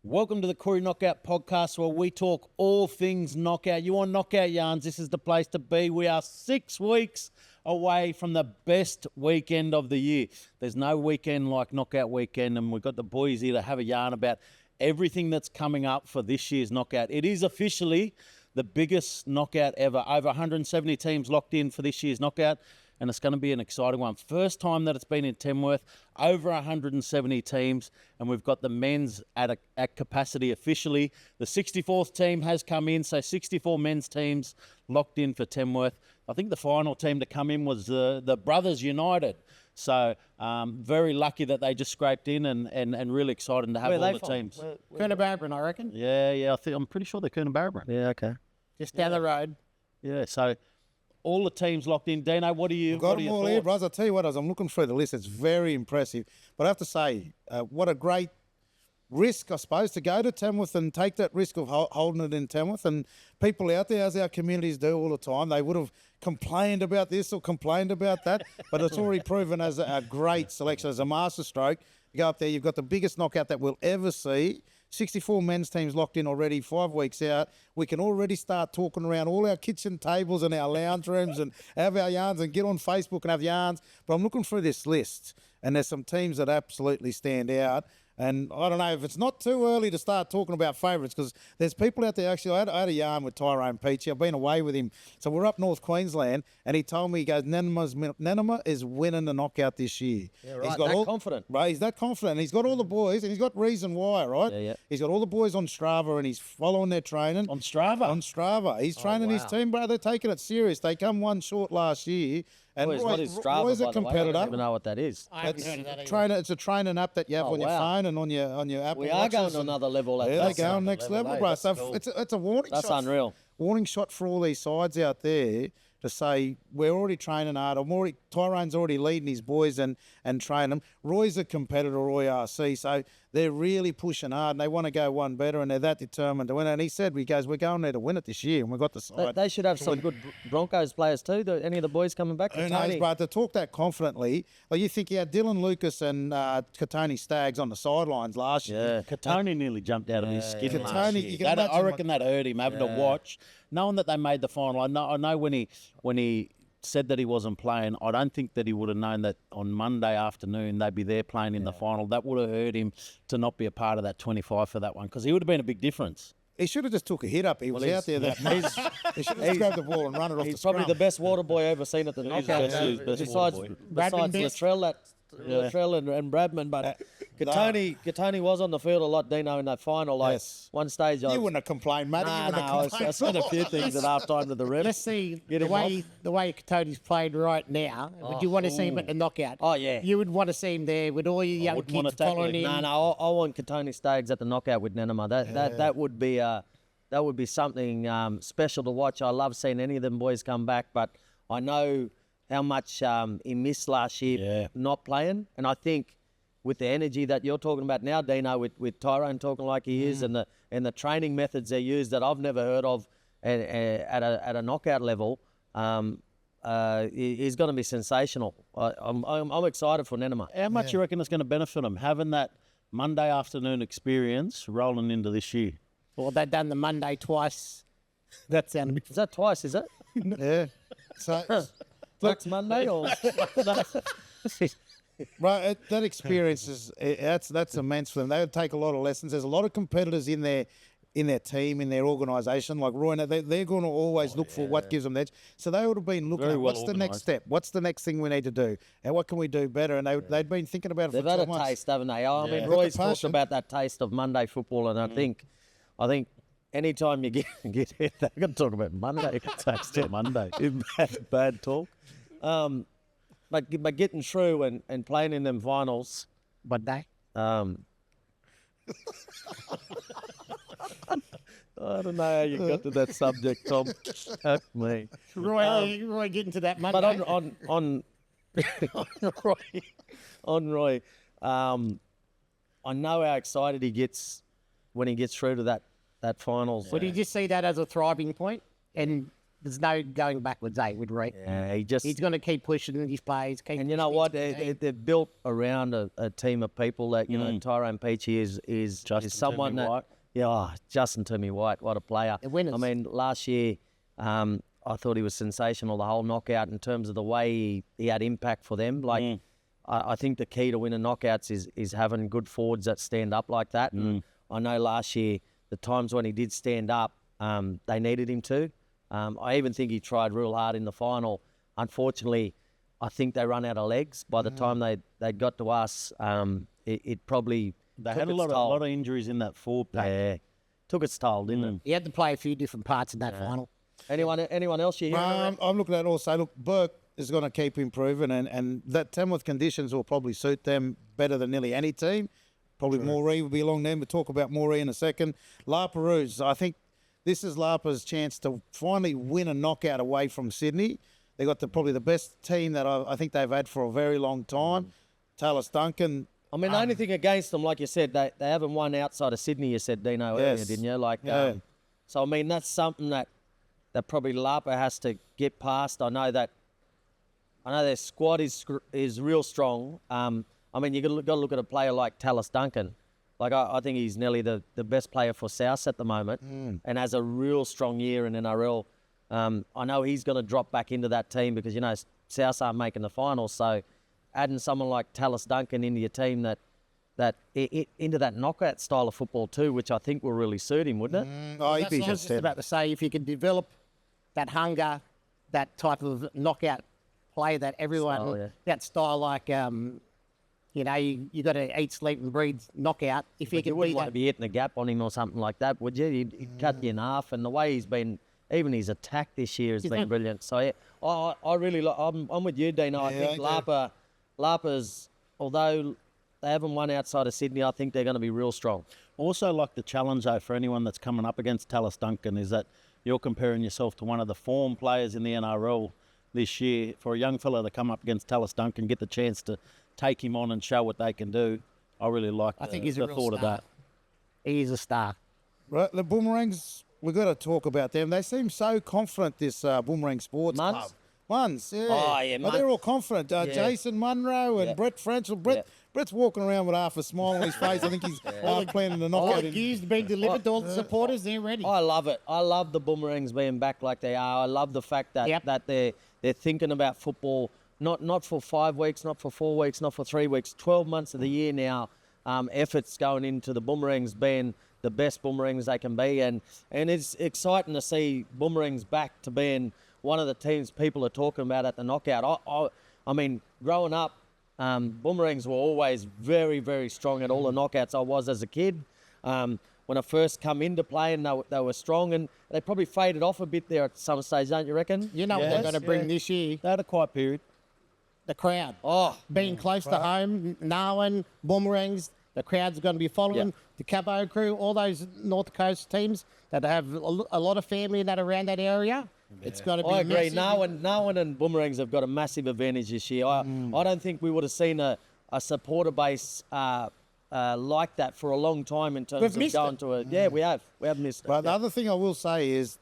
Welcome to the Koori Knockout Podcast, where we talk all things knockout. You want knockout yarns, this is the place to be. We are 6 weeks away from the best weekend of the year. There's no weekend like Knockout Weekend, and we've got the boys here to have a yarn about everything that's coming up for this year's Knockout. It is officially the biggest knockout ever. Over 170 teams locked in for this year's Knockout, and it's going to be an exciting one. First time that it's been in Tenworth, over 170 teams, and we've got the men's at capacity officially. The 64th team has come in, so 64 men's teams locked in for Tenworth. I think the final team to come in was the Brothers United. So very lucky that they just scraped in, and really exciting to have all the teams. Coonabarabran, I reckon. Yeah, I'm pretty sure they're Coonabarabran. Yeah, okay. Just down the road. Yeah, so all the teams locked in. Dino, what do you? Got them all here, bros. I'll tell you what, as I'm looking through the list, it's very impressive. But I have to say, what a great risk, I suppose, to go to Tenworth and take that risk of holding it in Tenworth. And people out there, as our communities do all the time, they would have complained about this or complained about that, but it's already proven as a great selection, as a masterstroke. You go up there, you've got the biggest knockout that we'll ever see. 64 men's teams locked in already, 5 weeks out. We can already start talking around all our kitchen tables and our lounge rooms and have our yarns and get on Facebook and have yarns. But I'm looking through this list, and there's some teams that absolutely stand out. And I don't know if it's not too early to start talking about favourites, because there's people out there. Actually, I had a yarn with Tyrone Peachy. I've been away with him. So we're up North Queensland, and he told me, he goes, Nenema is winning the knockout this year. Yeah, right. He's got confident. Right, he's that confident. He's got all the boys, and he's got reason why, right? Yeah. He's got all the boys on Strava, and he's following their training. On Strava? On Strava. He's training his team, bro. They're taking it serious. They come one short last year. And Boys, what is Strava, Roy's a by the way? competitor. I don't even know what that is. I haven't heard of that either. It's a training app that you have on your phone and on your Apple We are going Watches to another level. Yeah, they're going next level, bro. So cool. it's a warning shot. That's unreal. Warning shot for all these sides out there to say, we're already training hard. Tyrone's already leading his boys and training them. Roy's a competitor, Roy RC, so they're really pushing hard, and they want to go one better, and they're that determined to win it. And he said, we're going there to win it this year, and we've got the side. They should have some good Broncos players too. Any of the boys coming back? Who knows, but to talk that confidently, well, you think you had Dylan Lucas and Katoni Staggs on the sidelines last year. Yeah, Katoni nearly jumped out of his skin Katoni, last you year. can I reckon that hurt him having to watch, knowing that they made the final. I know when he said that he wasn't playing, I don't think that he would have known that on Monday afternoon they'd be there playing in the final. That would have hurt him to not be a part of that 25 for that one, because he would have been a big difference. He should have just took a hit up. He was out there that much. He should have just grabbed the ball and run it off the scrum. He's probably the best water boy I've ever seen at the knockout. Besides Latrell and Bradman, but Katoni was on the field a lot, Dino, in that final. One stage, you wouldn't have complained, mate. I said a few things at half time to the ref. Let's see the way Katoni's played right now. Would you want to see him at the knockout? Oh, yeah. You would want to see him there with all your young kids following him. No, I want Katoni Staggs at the knockout with Nenema. That would be that would be something special to watch. I love seeing any of them boys come back, but I know how much he missed last year not playing, and I think with the energy that you're talking about now, Dino, with Tyrone talking like he is, and the training methods they use that I've never heard of at a knockout level, he's going to be sensational. I'm excited for Nenema. How much you reckon it's going to benefit him having that Monday afternoon experience rolling into this year? Well, they've done the Monday twice. That sounded. Is that twice? Is it? Yeah. So. Next Monday or right, that experience is that's immense for them. They would take a lot of lessons. There's a lot of competitors in their team, in their organisation. Like Roy, they're going to always look for what gives them the edge. So they would have been looking at what's the next step, what's the next thing we need to do, and what can we do better. And they'd been thinking about it. They've had a taste, haven't they? I mean, Roy's talked about that taste of Monday football, and I think. Anytime you get hit, they're going to talk about Monday. Taste Monday. Bad talk. But getting through and playing in them finals. Monday. I don't know how you got to that subject, Tom. Fuck me. Roy, getting to that Monday. But on Roy, I know how excited he gets when he gets through to that finals. Well, did you just see that as a thriving point? And there's no going backwards, with Reed. Yeah, He's going to keep pushing his plays. And you know what? They've built around a team of people that, you know, Tyrone Peachy is someone Toomey that... White. Yeah, Justin Toomey White, what a player. The winners. I mean, last year, I thought he was sensational, the whole knockout, in terms of the way he had impact for them. Like, I think the key to winning knockouts is having good forwards that stand up like that. And I know last year, the times when he did stand up, they needed him to. I even think he tried real hard in the final. Unfortunately, I think they run out of legs. By the time they got to us, it probably They took had a its lot toll. of injuries in that forward pack. Yeah, took its toll, didn't it? He had to play a few different parts in that final. Anyone else you hear? I'm looking at also, look, Burke is going to keep improving, and that Tenworth conditions will probably suit them better than nearly any team. Probably Koori will be along there. We'll talk about Koori in a second. La Peruse, I think this is Lapa's chance to finally win a knockout away from Sydney. They got probably the best team that I think they've had for a very long time. Tallis Duncan. I mean, the only thing against them, like you said, they haven't won outside of Sydney, you said, Dino, earlier, Yes. didn't you? Like, Yeah. So, I mean, that's something that probably Lapa has to get past. I know their squad is real strong. I mean, you got to look at a player like Tallis Duncan. Like, I think he's nearly the best player for South at the moment and has a real strong year in NRL. I know he's going to drop back into that team because, you know, South aren't making the finals. So adding someone like Tallis Duncan into your team into that knockout style of football too, which I think will really suit him, wouldn't it? Oh, he'd That's be what I was just just about to say. If you can develop that hunger, that type of knockout play that everyone, Style, yeah. that style like, you know, you got to eat, sleep and breathe knockout. If you You can wouldn't be want that, to be hitting a gap on him or something like that, would you? He'd cut you in half, and the way he's been, even his attack this year has been brilliant. So yeah, I really, I'm with you, Dino. I think Lapa's, although they haven't won outside of Sydney, I think they're going to be real strong. Also, like the challenge, though, for anyone that's coming up against Tallis Duncan is that you're comparing yourself to one of the form players in the NRL this year. For a young fella to come up against Tallis Duncan, get the chance to take him on and show what they can do, I really like I think he's a the real thought star. of that. He is a star. Right, the Boomerangs, we've got to talk about them. They seem so confident, this Boomerang Sports Muns? Club. Muns, yeah. Oh, yeah, But they're Muns. all confident. Jason Munro and Yeah. Brett Frenchel. Yeah. Brett's walking around with half a smile on his face. I think he's planning to knock All out the in. gears being delivered to all the supporters, they're ready. I love it. I love the Boomerangs being back like they are. I love the fact that Yep. that they're thinking about football, not for 5 weeks, not for 4 weeks, not for 3 weeks, 12 months of the year now. Efforts going into the Boomerangs being the best Boomerangs they can be, and it's exciting to see Boomerangs back to being one of the teams people are talking about at the knockout. I mean, growing up, Boomerangs were always very, very strong at all the knockouts I was as a kid. When I first come into play, and they were strong, and they probably faded off a bit there at some stage, don't you reckon? You know what they're Yes, going to bring yeah. this year? They had a quiet period. The crowd. Oh, Being close to home, Narwhal, Boomerangs, the crowd's going to be following. Yeah. The Cabo crew, all those North Coast teams that have a lot of family in that around that area. It's going to be I agree. massive. Narwhal and Boomerangs have got a massive advantage this year. I don't think we would have seen a supporter base like that for a long time in terms We've of missed going it. to a... Yeah, we have missed it. But the Yeah. other thing I will say is,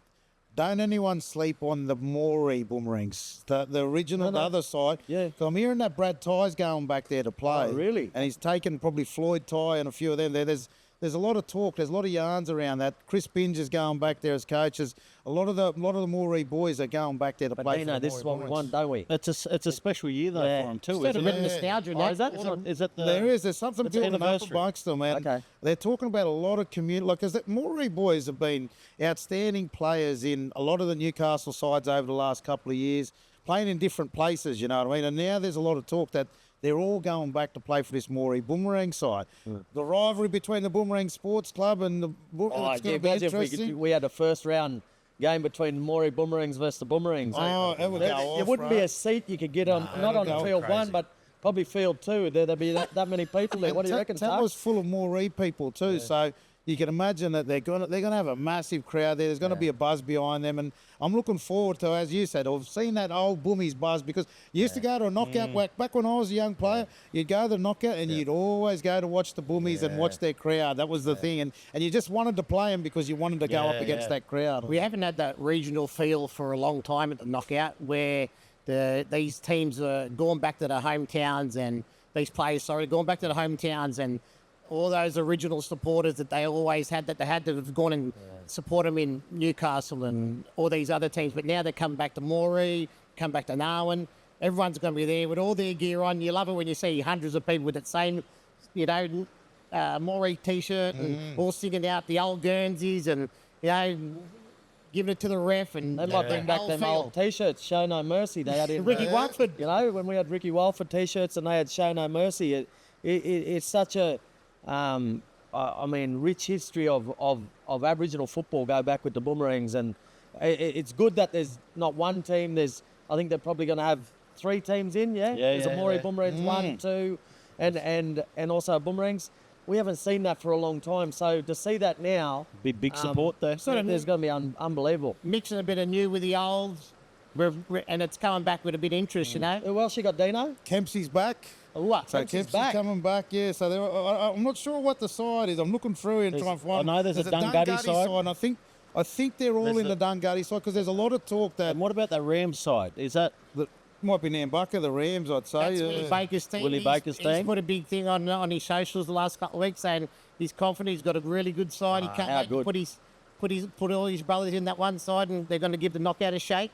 don't anyone sleep on the Koori Boomerangs, the original, No. the other side. Yeah. So I'm hearing that Brad Ty's going back there to play. Oh, really? And he's taken probably Floyd Ty and a few of them there. There's a lot of talk. There's a lot of yarns around that. Chris Binge is going back there as coaches. A lot of the Koori boys are going back there to But play. Dino, for the this Koori is what we Boomerangs. want, don't we? It's a special year though Yeah. for them too, Instead isn't of a bit of it? nostalgia in Oh, that. is that? Is it the, There's something it's building up anniversary. amongst them, and Okay. they're talking about a lot of community. Like, because the Koori boys have been outstanding players in a lot of the Newcastle sides over the last couple of years, playing in different places. You know what I mean? And now there's a lot of talk that they're all going back to play for this Koori Boomerang side. The rivalry between the Boomerang Sports Club and the Oh, it's yeah, going to be imagine if interesting. we had a first round game between Koori Boomerangs versus the Boomerangs. Oh, it would go There off, wouldn't be right? a seat you could get on, not on it'd go field one, but probably field two. There'd be that many people there. What do you reckon, That Tuck? was full of Koori people too. So you can imagine that they're gonna have a massive crowd there. There's gonna be a buzz behind them, and I'm looking forward to, as you said, I've seen that old Boomies buzz because you used to go to a knockout back when I was a young player. You'd go to the knockout and you'd always go to watch the Boomies and watch their crowd. That was the thing, and you just wanted to play them because you wanted to go up against that crowd. We haven't had that regional feel for a long time at the knockout where these teams are going back to their hometowns and these players, going back to the hometowns and all those original supporters that they always had, that they had to have gone and support them in Newcastle and all these other teams. But now they come back to Koori, come back to Narwin. Everyone's going to be there with all their gear on. You love it when you see hundreds of people with that same, Koori T-shirt and all singing out the old Guernseys and, giving it to the ref. And they might bring back them old T-shirts, Show No Mercy. They had in Ricky Walford. When we had Ricky Walford T-shirts and they had Show No Mercy, it's such a rich history of Aboriginal football go back with the Boomerangs, and it's good that there's not one team. I think they're probably going to have 3 teams in. There's a Koori Boomerangs 1, 2, and also Boomerangs. We haven't seen that for a long time, so to see that now, Big support there. There's going to be unbelievable. Mixing a bit of new with the old, and it's coming back with a bit of interest, Who else you got, Dino? Kempsey's back. What? So Kempsey's coming back, So I'm not sure what the side is. I'm looking through and trying to find. I know there's a Dungutty side. And I think they're all in the Dungutty side because there's a lot of talk that. And what about the Rams side? Is that might be Nambucca, the Rams, I'd say. That's Willie Baker's team. Baker's team. He's put a big thing on his socials the last couple of weeks saying he's confident. He's got a really good side. He can't put all his brothers in that one side, and they're going to give the knockout a shake.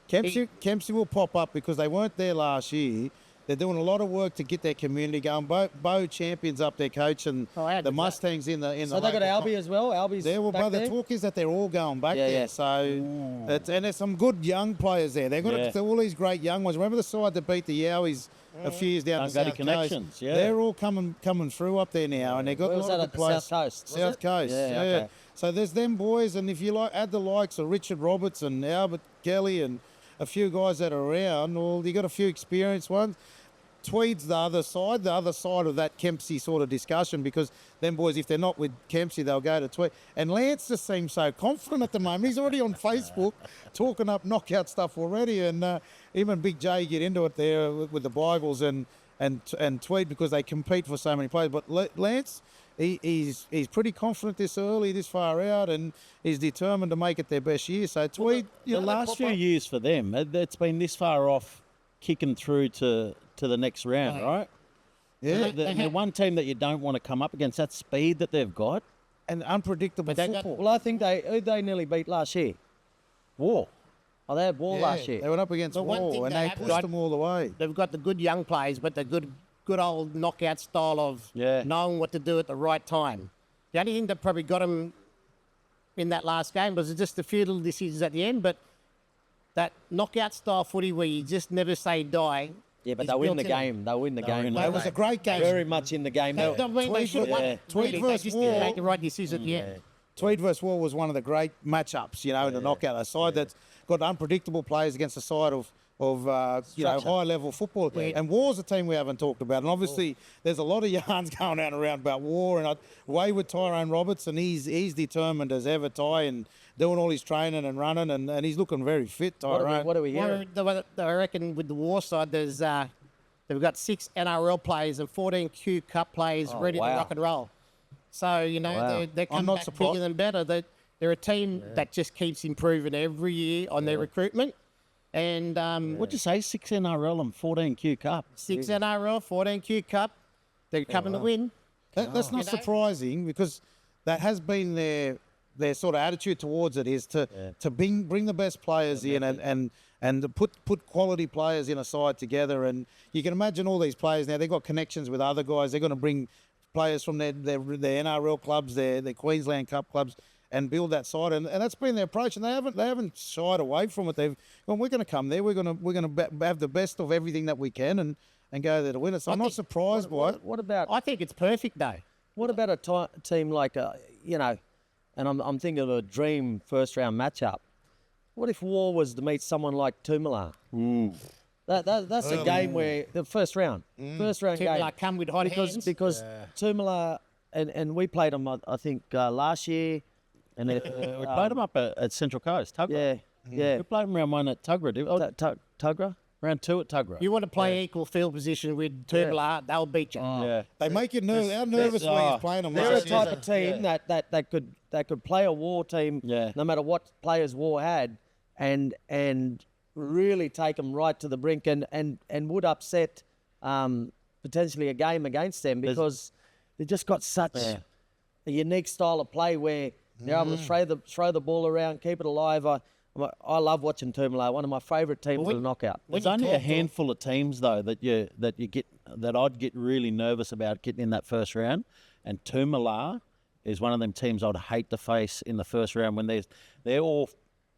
Kempsey will pop up because they weren't there last year. They're doing a lot of work to get their community going. Bo Champion's up there coaching the Mustangs in the. So they got Albie as well. Albie's back there. The talk is that they're all going back there. So and there's some good young players there. They've got all these great young ones. Remember the side that beat the Yowis a few years down the South Connections, Coast? They're all coming through up there now, and they've got a lot of players. South Coast. South Coast. Yeah. So there's them boys, and if you add the likes of Richard Roberts and Albert Kelly and a few guys that are around, well, you got a few experienced ones. Tweed's the other side of that Kempsey sort of discussion, because them boys, if they're not with Kempsey, they'll go to Tweed. And Lance just seems so confident at the moment. He's already on Facebook talking up knockout stuff already, and even Big J get into it there with the Bigles and Tweed because they compete for so many players. But Lance, he's pretty confident this far out, and he's determined to make it their best year. So Tweed, the last few years for them, it's been this far off, kicking through to the next round, right? Yeah. The one team that you don't want to come up against, that speed that they've got. And unpredictable football. Well, I think they nearly beat last year. War. Oh, they had War last year. They went up against War, and they pushed them all the way. They've got the good young players, but the good old knockout style of knowing what to do at the right time. The only thing that probably got them in that last game was just a few little decisions at the end, but that knockout style footy where you just never say die. Yeah, but they'll win the game. They'll win the game. It was a great game. Very much in the game. They should have won. Tweed They versus just War. didn't make the right decision. Tweed versus War was one of the great matchups, in the knockout. A side that's got unpredictable players against a side of high-level football. Yeah. And War's a team we haven't talked about. And obviously, there's a lot of yarns going out around about War. And away with Tyrone Roberts, and he's determined as ever, Ty, and doing all his training and running, and he's looking very fit, Tyrone. What are we hearing? I reckon with the War side, they've got 6 NRL players and 14 Q Cup players ready to rock and roll. So, they're coming back bigger than better. They're a team that just keeps improving every year on their recruitment. And What'd you say? 6 NRL and 14 Q Cup. 6 NRL, 14 Q Cup. They're coming to win. That's not surprising, because that has been their sort of attitude towards it, is to bring the best players in and to put quality players in a side together. And you can imagine all these players now, they've got connections with other guys. They're going to bring players from their NRL clubs, their Queensland Cup clubs, and build that side. And that's been their approach, and they haven't shied away from it. They've gone, we're going to come there, we're going to have the best of everything that we can and go there to win it. So I'm not surprised by it. What about? I think it's perfect, though. What about a team like and I'm thinking of a dream first round matchup. What if War was to meet someone like Tumala? That's a game where the first round game. Like come with hot hands. Because Tumala and we played them, I think, last year. And we played them up at Central Coast, Tuggerah. Yeah. We played them round 1 at Tuggerah, didn't we? Tuggerah? Round 2 at Tuggerah. You want to play equal field position with Termala, they'll beat you. Yeah. They make you nervous. How nervous were you playing them? They're a last year? type of team that could play a war team, no matter what players war had, and really take them right to the brink, and would upset potentially a game against them because they just got such a unique style of play where they're able to throw the ball around, keep it alive. I love watching Termala, one of my favourite teams for the knockout. There's only a handful of teams though that I'd get really nervous about getting in that first round, and Termala is one of them teams I'd hate to face in the first round when they're all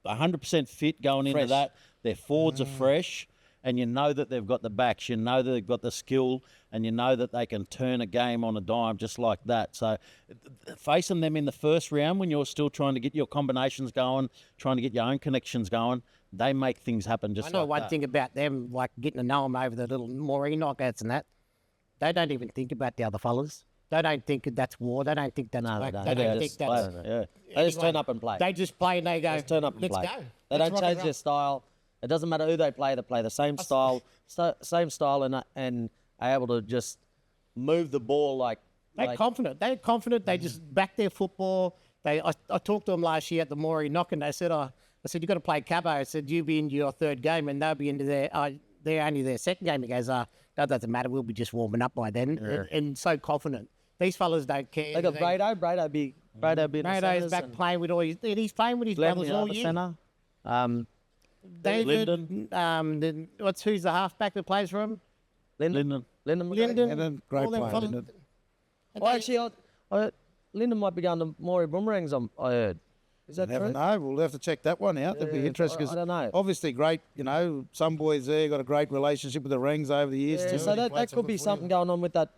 100% fit going into that. Their forwards are fresh, and you know that they've got the backs, you know that they've got the skill, and you know that they can turn a game on a dime just like that. So facing them in the first round when you're still trying to get your combinations going, trying to get your own connections going, they make things happen just like that. I know one thing about them, like getting to know them over the little Moree knockouts and that, they don't even think about the other fellas. They don't think that's war. They don't think that's black. They don't think that's... They just turn up and play. They just play and they go, Just turn up and let's play. go. They Let's don't rock and change roll. their style. It doesn't matter who they play the same style, and are able to just move the ball like. They're confident. They're confident. They just back their football. I talked to them last year at the Moree knock, and they said, I said, you've got to play Cabo. I said, you'll be into your third game, and they'll be into they're only their second game. He goes, that doesn't matter. We'll be just warming up by then. And so confident. These fellas don't care. They got Brado. Brado be in the Brado's back centres, playing with all his... He's playing with his and brothers Glenn all the year. centre. David, who's the halfback that plays for him? Lyndon. And great All them player, fellas- isn't it? Well, actually, Lyndon might be going to Moree Boomerangs. I heard. Is that Never true? know. We'll have to check that one out. That'd be interesting. I don't know. Obviously, great. Some boys there got a great relationship with the Rings over the years Yeah, too. so that could be something going on with that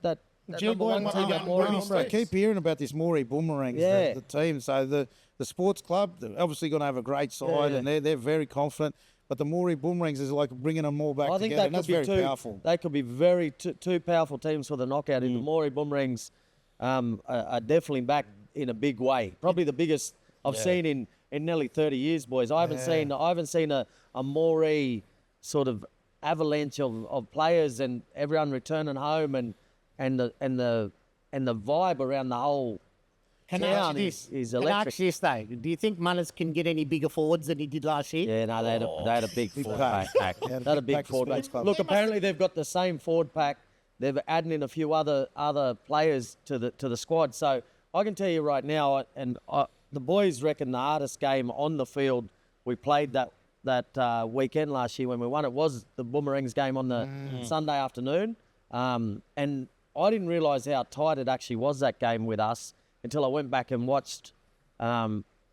number one team at Moree I Boomerangs. keep hearing about this Moree Boomerangs, Yeah. the team. So the sports club, they're obviously going to have a great side, and they're very confident. But the Moree Boomerangs is like bringing them all back I think together, that and that's could be very two. powerful. They could be two powerful teams for the knockout. And the Moree Boomerangs are definitely back in a big way. Probably the biggest I've seen in nearly 30 years, boys. I haven't seen a Moree sort of avalanche of players and everyone returning home and the vibe around the whole Can I ask town you is this? Can I electric. ask you this, though? Do you think Munners can get any bigger forwards than he did last year? Yeah, no, they had a big forward pack. They had a big pack of forward pack. sports clubs. Look, apparently they've got the same forward pack. They've added in a few other players to the squad. So I can tell you right now, the boys reckon the hardest game on the field we played that weekend last year when we won. It was the Boomerangs game on the Sunday afternoon, and I didn't realise how tight it actually was, that game with us, until I went back and watched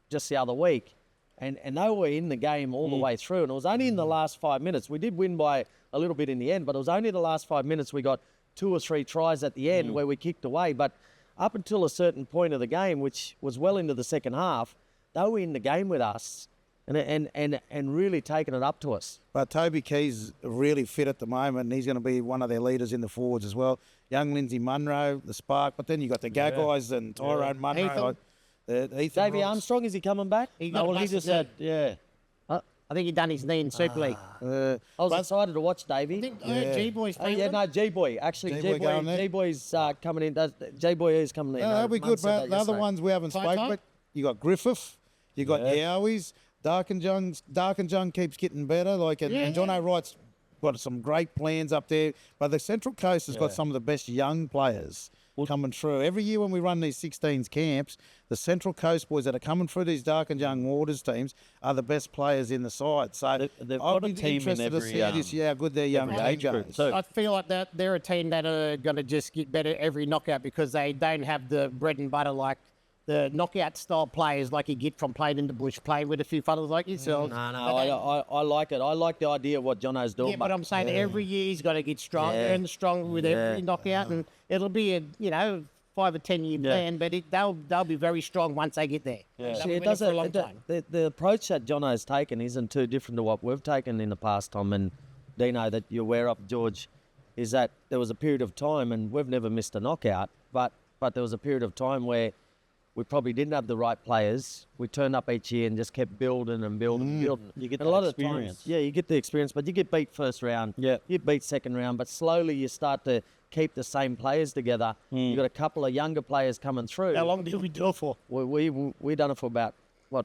just the other week. And they were in the game all the way through. And it was only in the last 5 minutes. We did win by a little bit in the end, but it was only the last 5 minutes we got 2 or 3 tries at the end where we kicked away. But up until a certain point of the game, which was well into the second half, they were in the game with us and really taking it up to us. But Toby Key's really fit at the moment, and he's going to be one of their leaders in the forwards as well. Young Lindsay Munro, the spark, but then you got the Gaggais and Tyrone Munro. Ethan. Ethan Davey Ross. Armstrong, is he coming back? He just said, I think he done his knee in Super League. I was excited to watch Davey. I think G-Boy's playing Yeah, them. no, G-Boy. Actually, G-Boy going there? G-Boy's coming in. G-Boy is coming in. No, that'll be Munn good. said But that the other yesterday. ones we haven't Tight, spoken tight. about, you got Griffith, you got Yowis, Dark and Jung keeps getting better. And John O'Wright's got some great plans up there. But the Central Coast has got some of the best young players coming through. Every year when we run these 16s camps, the Central Coast boys that are coming through these Dark and Young Waters teams are the best players in the side. So they've I'll got a be team in interested to every, see this year how good their young age group. is. So I feel like that they're a team that are going to just get better every knockout because they don't have the bread and butter like the knockout style players like you get from playing in the bush, playing with a few fellas like yourselves. No, I like it. I like the idea of what Jono's doing. Yeah, but I'm saying every year he's got to get stronger and stronger with every knockout, and it'll be a 5 or 10 year plan, but they'll be very strong once they get there. Yeah. They'll See, be it with it for a long doesn't. time. The approach that Jono's taken isn't too different to what we've taken in the past, Tom and Dino, that you're aware of, George, is that there was a period of time, and we've never missed a knockout, but but there was a period of time where we probably didn't have the right players. We turned up each year and just kept building and building and building. You get and that a lot experience. of times, you get the experience, but you get beat first round. Yeah. You beat second round, but slowly you start to keep the same players together. You've got a couple of younger players coming through. How long did we do it for? We done it for about,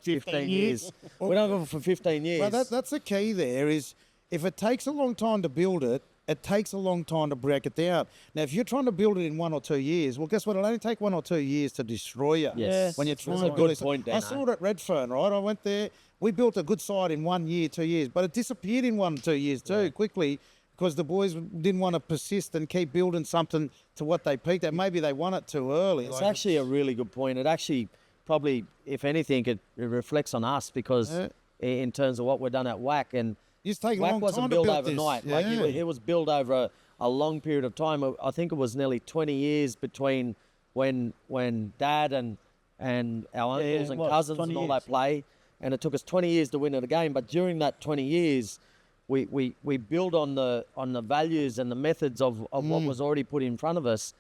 15 years? We done it for 15 years. Well, that's the key there is if it takes a long time to build it, it takes a long time to break it down. Now, if you're trying to build it in 1 or 2 years, well, guess what? It'll only take 1 or 2 years to destroy you. Yes. When you're That's trying a to good build it. point, I Dino. saw it at Redfern, right? I went there. We built a good side in 1 year, 2 years, but it disappeared in 1 or 2 years too, quickly, because the boys didn't want to persist and keep building something to what they peaked at. Maybe they won it too early. It's actually a really good point. It actually probably, if anything, it reflects on us because in terms of what we've done at WAC, and It's taken a WAC long wasn't time to built build overnight. this. Like Yeah. it was built over a long period of time. I think it was nearly 20 years between when Dad and our Yeah, uncles it and was, cousins 20 and all years. that play, and it took us 20 years to win at a game. But during that 20 years, we build on the values and the methods of what was already put in front of us,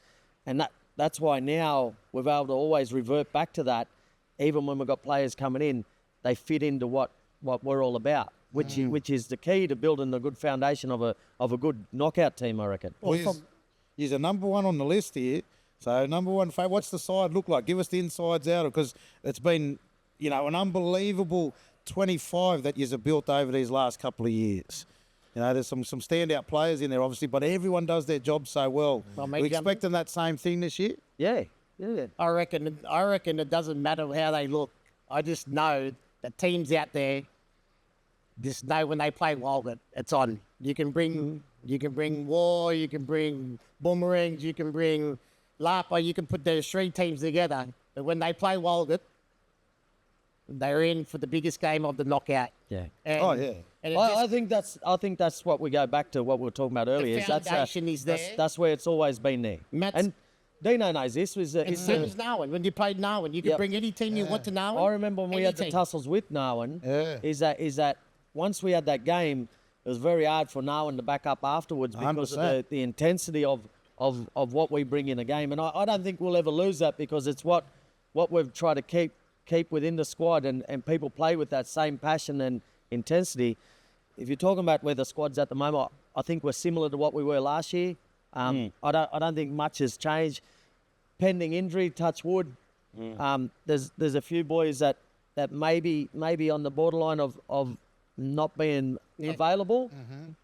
and that's why now we're able to always revert back to that. Even when we've got players coming in, they fit into what we're all about, which is the key to building a good foundation of a good knockout team, I reckon. Well, he's a number one on the list here. So number one, what's the side look like? Give us the insides out, because it's been, an unbelievable 25 that you've built over these last couple of years. There's some standout players in there, obviously, but everyone does their job so well. mate, We expecting that same thing this year? Yeah. I reckon it doesn't matter how they look. I just know that teams out there just know when they play Walgot, it's on. You can bring War, you can bring Boomerangs, you can bring Lapa, you can put those 3 teams together. But when they play Walgot, they're in for the biggest game of the knockout. Yeah. And, Oh, yeah. And it I think that's what we go back to what we were talking about earlier. foundation is there. That's where it's always been there. Matt's- And Dino knows this. it's same as Narwhal. When you played Narwhal, you could Yep. bring any team you want to Narwhal. I remember when we had the Any team. tussles with Narwhal. Yeah. Is that once we had that game, it was very hard for Narwhal to back up afterwards because of 100%. the intensity of what we bring in a game. And I don't think we'll ever lose that, because it's what we've tried to keep within the squad, and people play with that same passion and intensity. If you're talking about where the squad's at the moment, I think we're similar to what we were last year. I don't think much has changed. Pending injury, touch wood. There's a few boys that maybe on the borderline of not being available.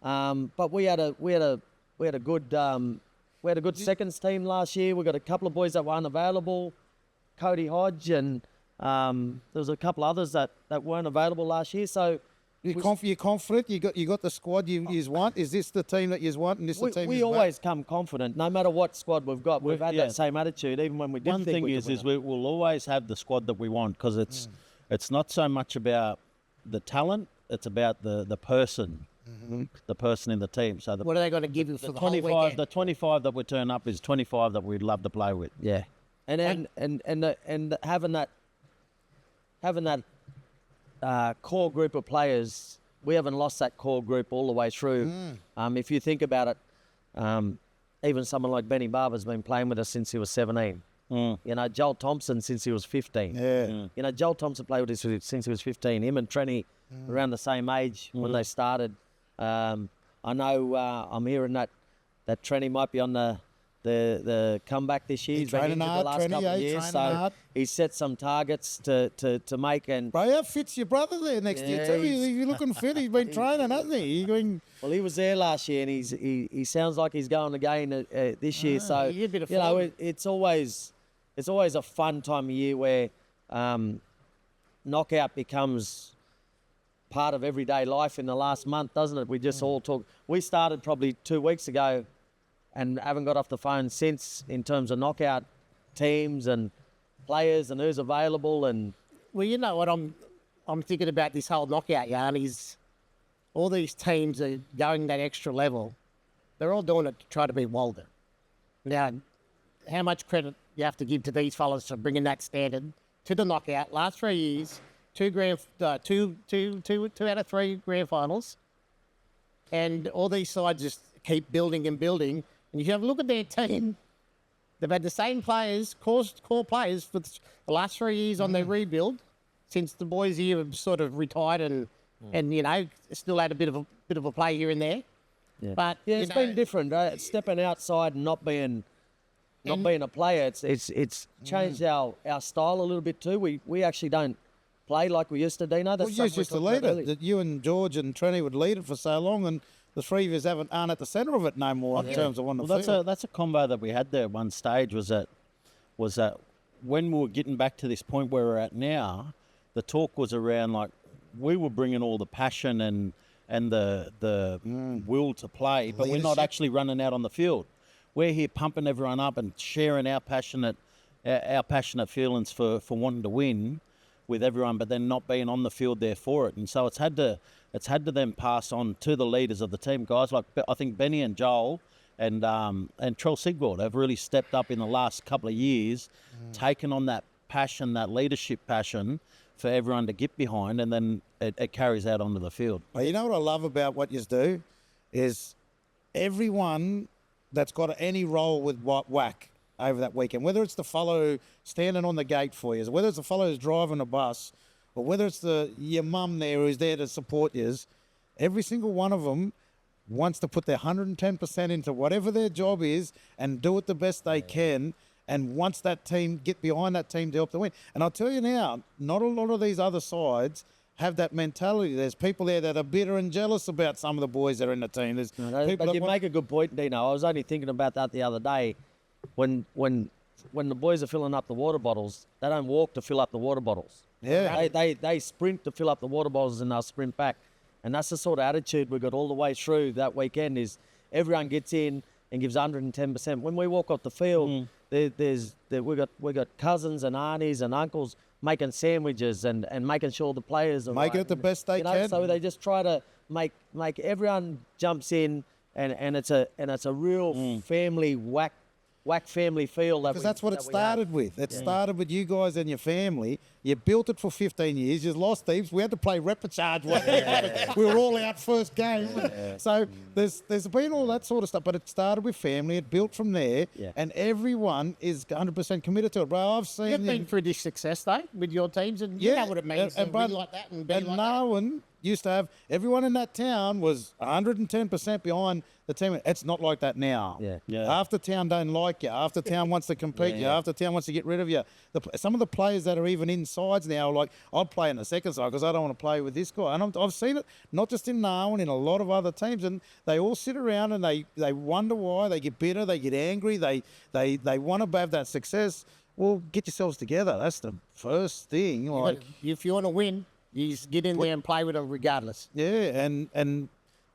But we had a good seconds team last year. We got a couple of boys that were unavailable, Cody Hodge, and there was a couple others that weren't available last year. So You're confident? You got the squad you want? Is this the team that you want, and this the team we yous want? always come confident, no matter what squad we've got. We've had that same attitude, even when we didn't One think thing we is could win it. we'll always have the squad that we want, because it's not so much about the talent, it's about the person, the person in the team. So What are they going to give you for the whole 25, weekend? the 25 that we turn up is 25 that we'd love to play with. Yeah, and having that core group of players, we haven't lost that core group all the way through. If you think about it, even someone like Benny Barber's been playing with us since he was 17. Joel Thompson since he was 15. Yeah. Joel Thompson played with us since he was 15. Him and Trenny around the same age when they started. I know I'm hearing that Trenny might be on the comeback this year. He's been training injured the hard, last Trenny, couple of years, training so hard. he's set some targets to make. And Bro, how fit's your brother there next year Yeah, too? he's- You're looking fit. He's been training, hasn't he? You're going... well, he was there last year, and he sounds like he's going again this year. So he did a bit of you know, fun. it's always a fun time of year where knockout becomes part of everyday life in the last month, doesn't it? We just all talk. We started probably 2 weeks ago, and haven't got off the phone since in terms of knockout teams and players and who's available. And Well, you know what I'm thinking about this whole knockout yarn is all these teams are going that extra level. They're all doing it to try to beat Walden. Now, how much credit you have to give to these fellas for bringing that standard to the knockout? Last 3 years, two out of 3 grand finals, and all these sides just keep building and building. And if you have a look at their team, they've had the same players, core players, for the last 3 years on their rebuild, since the boys here have sort of retired and you know, still had a bit of a play here and there. Yeah. But yeah, you it's know, been different. Stepping outside and not being a player, it's changed our style a little bit too. We actually don't play like we used to, Dino. That's Well, you something we used to talked lead about it. earlier. That you and George and Trenny would lead it for so long, and the three of you aren't at the centre of it no more in terms of on the Well, field. that's a combo that we had there at one stage. Was that when we were getting back to this point where we're at now, the talk was around like we were bringing all the passion and the will to play, but we're not Leadership. actually running out on the field. We're here pumping everyone up and sharing our passionate feelings for wanting to win with everyone, but then not being on the field there for it. And so it's had to then pass on to the leaders of the team, guys like I think Benny and Joel and Trell Sigwald have really stepped up in the last couple of years, taken on that passion, that leadership passion for everyone to get behind, and then it carries out onto the field. Well, you know what I love about what you do is everyone that's got any role with whack over that weekend, whether it's the fellow standing on the gate for you, whether it's the fellow who's driving a bus, or whether it's your mum there who's there to support you, every single one of them wants to put their 110% into whatever their job is and do it the best they can. And once that team, get behind that team to help them win. And I'll tell you now, not a lot of these other sides have that mentality. There's people there that are bitter and jealous about some of the boys that are in the team. There's people But that you want- make a good point, Dino. I was only thinking about that the other day. When the boys are filling up the water bottles, they don't walk to fill up the water bottles. Yeah. They sprint to fill up the water bottles and they'll sprint back. And that's the sort of attitude we got all the way through that weekend. Is everyone gets in and gives 110%. When we walk off the field, we got cousins and aunties and uncles making sandwiches and making sure the players are Making right. it the best they You know, can. So they just try to make everyone jumps in and it's a real family whack family feel that Because that's what it started with. It started with you guys and your family. You built it for 15 years. You lost heaps. We had to play repechage. We were all out first game. So there's been all that sort of stuff. But it started with family. It built from there. Yeah. And everyone is 100% committed to it. Bro, I've seen You've been through this success though with your teams, and you know what it means to win like that and be and like no one used to have, everyone in that town was 110% behind the team. It's not like that now. Yeah. Yeah. Half the town don't like you. Half the town wants to compete you. Half the town wants to get rid of you. Some of the players that are even in sides now are like, I'll play in the second side because I don't want to play with this guy. And I've seen it not just in Narwhal, in a lot of other teams, and they all sit around and they wonder why. They get bitter. They get angry. They want to have that success. Well, get yourselves together. That's the first thing. Like, that. If you want to win, you just get in there and play with them regardless. yeah, and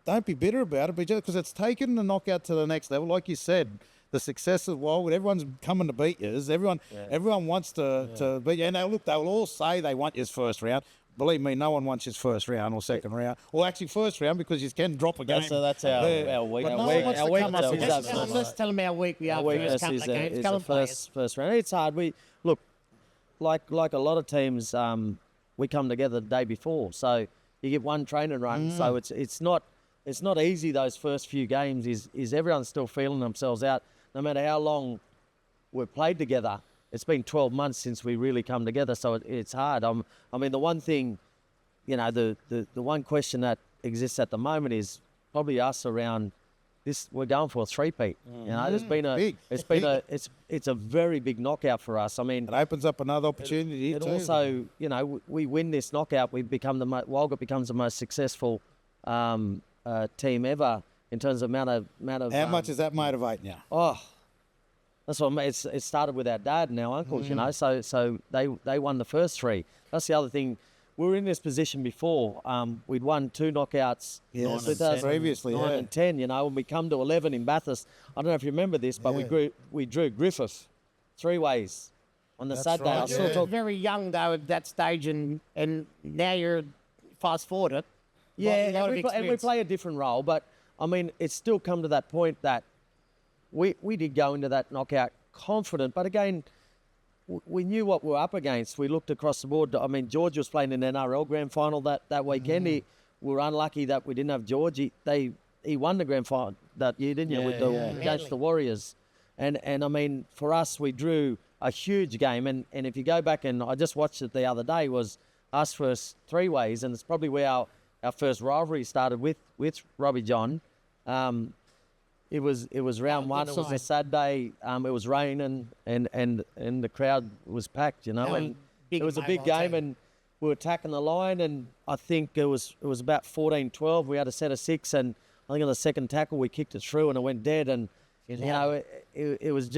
don't be bitter about it, because it's taken the knockout to the next level. Like you said, the success of Walgot, everyone's coming to beat you. Everyone wants to beat you. And they'll all say they want your first round. Believe me, no one wants his first round or second round. Or actually first round, because you can drop a game. That's our week. But our no week. one wants to come up weakness with is that. Let's tell them how weak we are. Our for the weakness first couple is of games. the Tell them players. first round. It's hard. We look like a lot of teams. We come together the day before, so you get one training run. So it's not easy. Those first few games is everyone's still feeling themselves out. No matter how long we've played together, it's been 12 months since we really come together. So it's hard. I mean, the one thing, you know, the one question that exists at the moment is probably us around this. We're going for a three-peat. You know, there's been it's a very big knockout for us. I mean, It opens up another opportunity it too. also, you know, we win this knockout, we become Walgot becomes the most successful team ever in terms of amount of. How much is that motivating you? Oh, that's what I mean. It started with our dad and our uncles, you know. So they won the first three. That's the other thing. We were in this position before. We'd won 2 knockouts. Yes, 2009 previously, yeah. and 10. You know, and we come to 11 in Bathurst. I don't know if you remember this, but we drew Griffith 3 ways on the That's Saturday. right, I yeah. still You're talk. very young though at that stage, and now you're fast forward it. Yeah, a lot of and we experience. play a different role, but I mean, it's still come to that point that we did go into that knockout confident, but again, we knew what we were up against. We looked across the board. I mean, George was playing in an NRL grand final that weekend. We were unlucky that we didn't have George. He won the grand final that year, didn't you, against the Warriors. And I mean, for us, we drew a huge game. And if you go back, and I just watched it the other day, was us first three ways, and it's probably where our first rivalry started with Robbie John. It was round one. It was a sad day. It was raining, and the crowd was packed, and it was a big game, and we were attacking the line, and I think it was about 14-12. We had a set of 6, and I think on the second tackle we kicked it through, and it went dead, and it was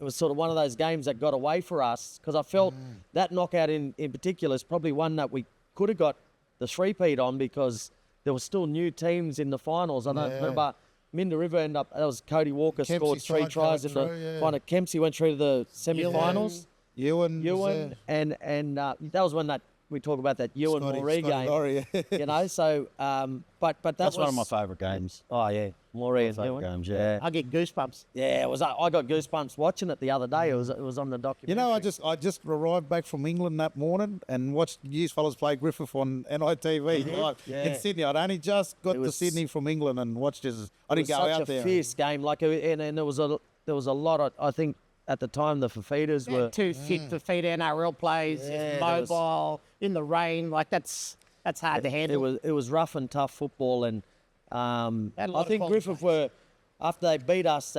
sort of one of those games that got away for us, because I felt that knockout in particular is probably one that we could have got the three-peat on, because there were still new teams in the finals. I don't remember. Minda River ended up, that was Cody Walker Kempsey scored 3 tries in the final. Kempsey went through to the semi-finals. Ewan, and that was when that we talk about that Ewan Moree game. Laurie, So but That's one of my favourite games. Oh yeah, Moree and Favourite Ewan. games, yeah. I get goosebumps. Yeah, it was. I got goosebumps watching it the other day. It was on the documentary. I just arrived back from England that morning and watched you fellas play Griffith on NITV live in Sydney. I'd only just got to Sydney from England and watched this. I didn't go out there. Such a fierce game, and there was a lot of, I think at the time the Fafitas were 2 fit Fafita NRL players, mobile in the rain. Like that's hard to handle. It was rough and tough football, and I think Griffith were, after they beat us,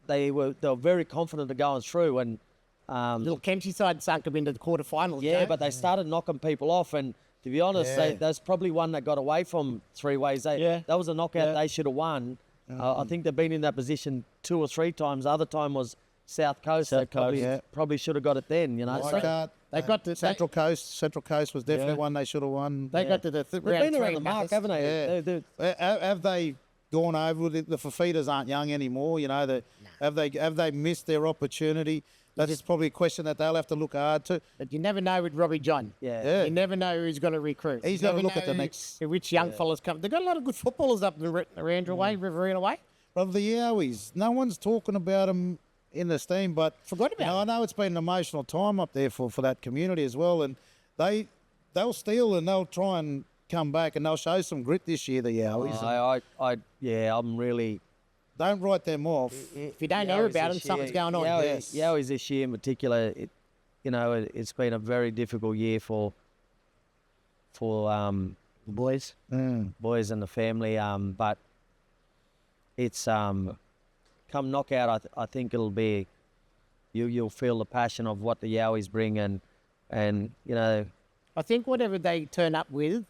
they were very confident of going through, and Little Kempsey side sunk them into the quarterfinals. yeah, Joe. but they started knocking people off, and to be honest, there's probably one that got away from three ways. That was a knockout they should have won. I think they've been in that position 2 or 3 times. The other time was South Coast. They probably should have got it then. They got to Central Coast. Central Coast was definitely one they should have won. They got to the They've round been 3 around the mark, haven't they? Have they gone over? The Fafitas aren't young anymore. Have they missed their opportunity? That's probably a question that they'll have to look hard to. But you never know with Robbie John. Yeah. You never know who's going to recruit. He's got to look at the next. Which young fellas come. They've got a lot of good footballers up the Arandra way, Riverina way. But the Yowis, no one's talking about them in the steam, but Forgot about I know it's been an emotional time up there for that community as well, and they'll steal and they'll try and come back and they'll show some grit this year, the Yowis. I'm really. Don't write them off. If you don't know about them, something's going on. Yowis this year in particular, it's been a very difficult year for the boys and the family. But it's come knockout. I think it'll be you'll feel the passion of what the Yowis bring, and I think whatever they turn up with,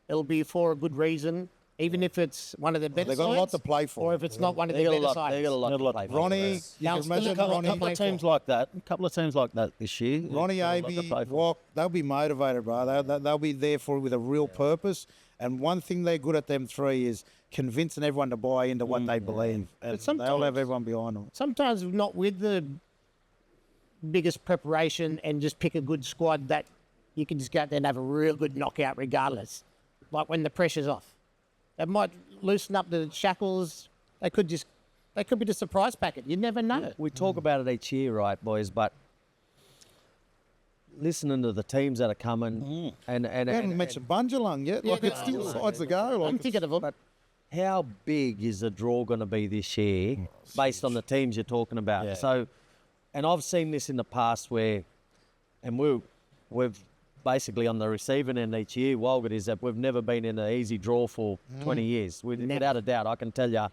it'll be for a good reason. Even if it's one of the better They've got a lot to play for. or if it's not one of they the got a better lot. sides. They got a lot to play for. Ronnie, Now, you can imagine A couple Ronnie, of teams like that. A couple of teams like that this year. Ronnie, Got a lot to Aby, play for. Walk, they'll be motivated, bro. They'll be there with a real purpose. And one thing they're good at, them three, is convincing everyone to buy into what they believe. And they'll have everyone behind them. Sometimes not with the biggest preparation and just pick a good squad that you can just go out there and have a real good knockout regardless. Like when the pressure's off. They might loosen up the shackles. They could be the surprise packet. You never know. We talk about it each year, right, boys? But listening to the teams that are coming, and We haven't mentioned Bunjalung yet. It's still sides to go. I'm thinking of them. but how big is the draw going to be this year, based on the teams you're talking about? Yeah. So, and I've seen this in the past where, and we've basically on the receiving end each year, Walgot, is that we've never been in an easy draw for 20 years. Without a doubt, I can tell you,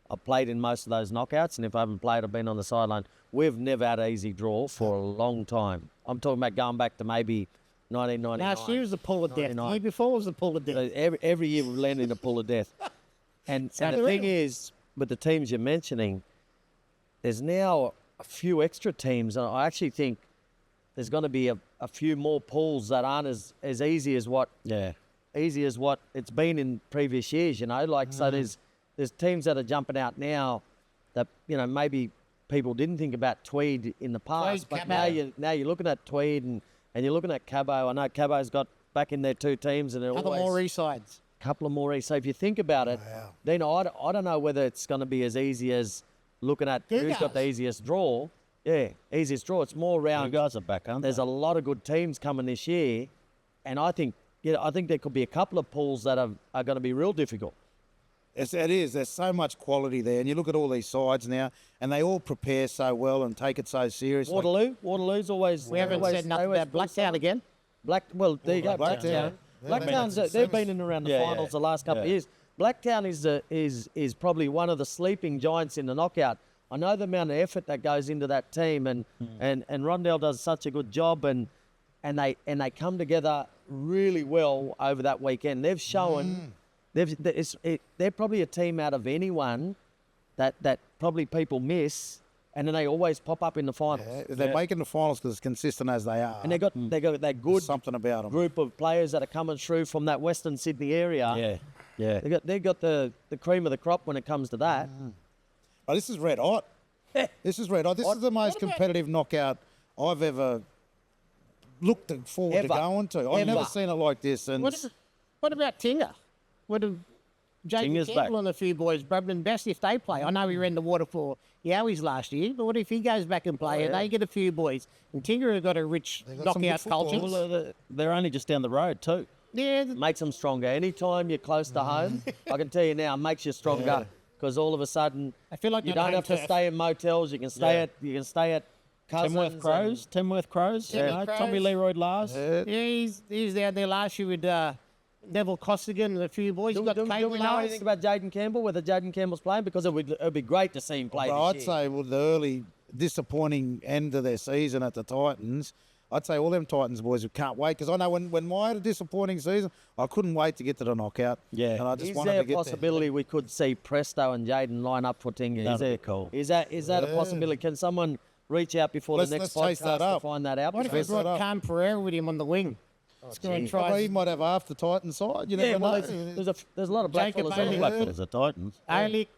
I've played in most of those knockouts, and if I haven't played, I've been on the sideline. We've never had an easy draw for a long time. I'm talking about going back to maybe 1999. Last year was the pull of death. The 99. year before was the pull of death. So every year we've landed in a pool of death. And the thing is, with the teams you're mentioning, there's now a few extra teams. And I actually think there's going to be a few more pools that aren't as easy as what it's been in previous years. So there's teams that are jumping out now that maybe people didn't think about Tweed in the past, Tweed, but Cabo. now you're looking at Tweed and you're looking at Cabo. I know Cabo's got back in their 2 teams, and they're Other always more sides. couple of more. So if you think about it, then I don't know whether it's going to be as easy as looking at who's got the easiest draw. Yeah, easiest draw. It's more You around. guys are back, aren't There's a lot of good teams coming this year, and I think there could be a couple of pools that are going to be real difficult. It is. There's so much quality there, and you look at all these sides now, and they all prepare so well and take it so seriously. Waterloo's always. We haven't said nothing about Blacktown again. Well, there you go. Blacktown. Blacktown's they've been in around the finals the last couple of years. Blacktown is probably one of the sleeping giants in the knockout. I know the amount of effort that goes into that team, and Rondell does such a good job, and they come together really well over that weekend. They've shown they're probably a team out of anyone that probably people miss, and then they always pop up in the finals. They're making the finals because as consistent as they are. And they got that good something about them. group of players that are coming through from that Western Sydney area. Yeah. They got the cream of the crop when it comes to that. Oh, this is red hot. This is red hot. This is the most competitive knockout I've ever looked forward to going to. I've never seen it like this. And What about Tinga? What do Jacob Tinga's Campbell back. and a few boys, Bradman Best, if they play? I know he ran the water for Yowis last year, but what if he goes back and play and they get a few boys? And Tinga have got a rich got some good knockout culture. footballers. Well, they're only just down the road too. Yeah, Makes them stronger. Anytime you're close to home, I can tell you now, it makes you stronger because all of a sudden I feel like you you're on don't have to turf. stay in motels. You can stay at Cousins. Tenworth Crows. Tenworth Tommy Crows. Leroy Lars. Yeah, he's down there last year with Neville Costigan and a few boys. Do He's got we know Cable anything Lars. about Jaden Campbell? Whether Jaden Campbell's playing? Because it would be great to see him play Well, I'd this year. say with the early disappointing end of their season at the Titans, I'd say all them Titans boys can't wait because I know when I had a disappointing season, I couldn't wait to get to the knockout. Yeah. And I just Is wanted there to a get possibility we could see Presto and Jaden line up for Tinga? That'd be cool. Is that a possibility? Can someone reach out before Let's the next chase that podcast to up. find that out? What if we Dress that brought up. Cam Pereira with him on the wing? Let's go and there. try. He might have half the Titan side. You never Yeah, well, know. there's a lot of black Jacob fellas on Bailey. there. Blackfellas are Titans. Alick.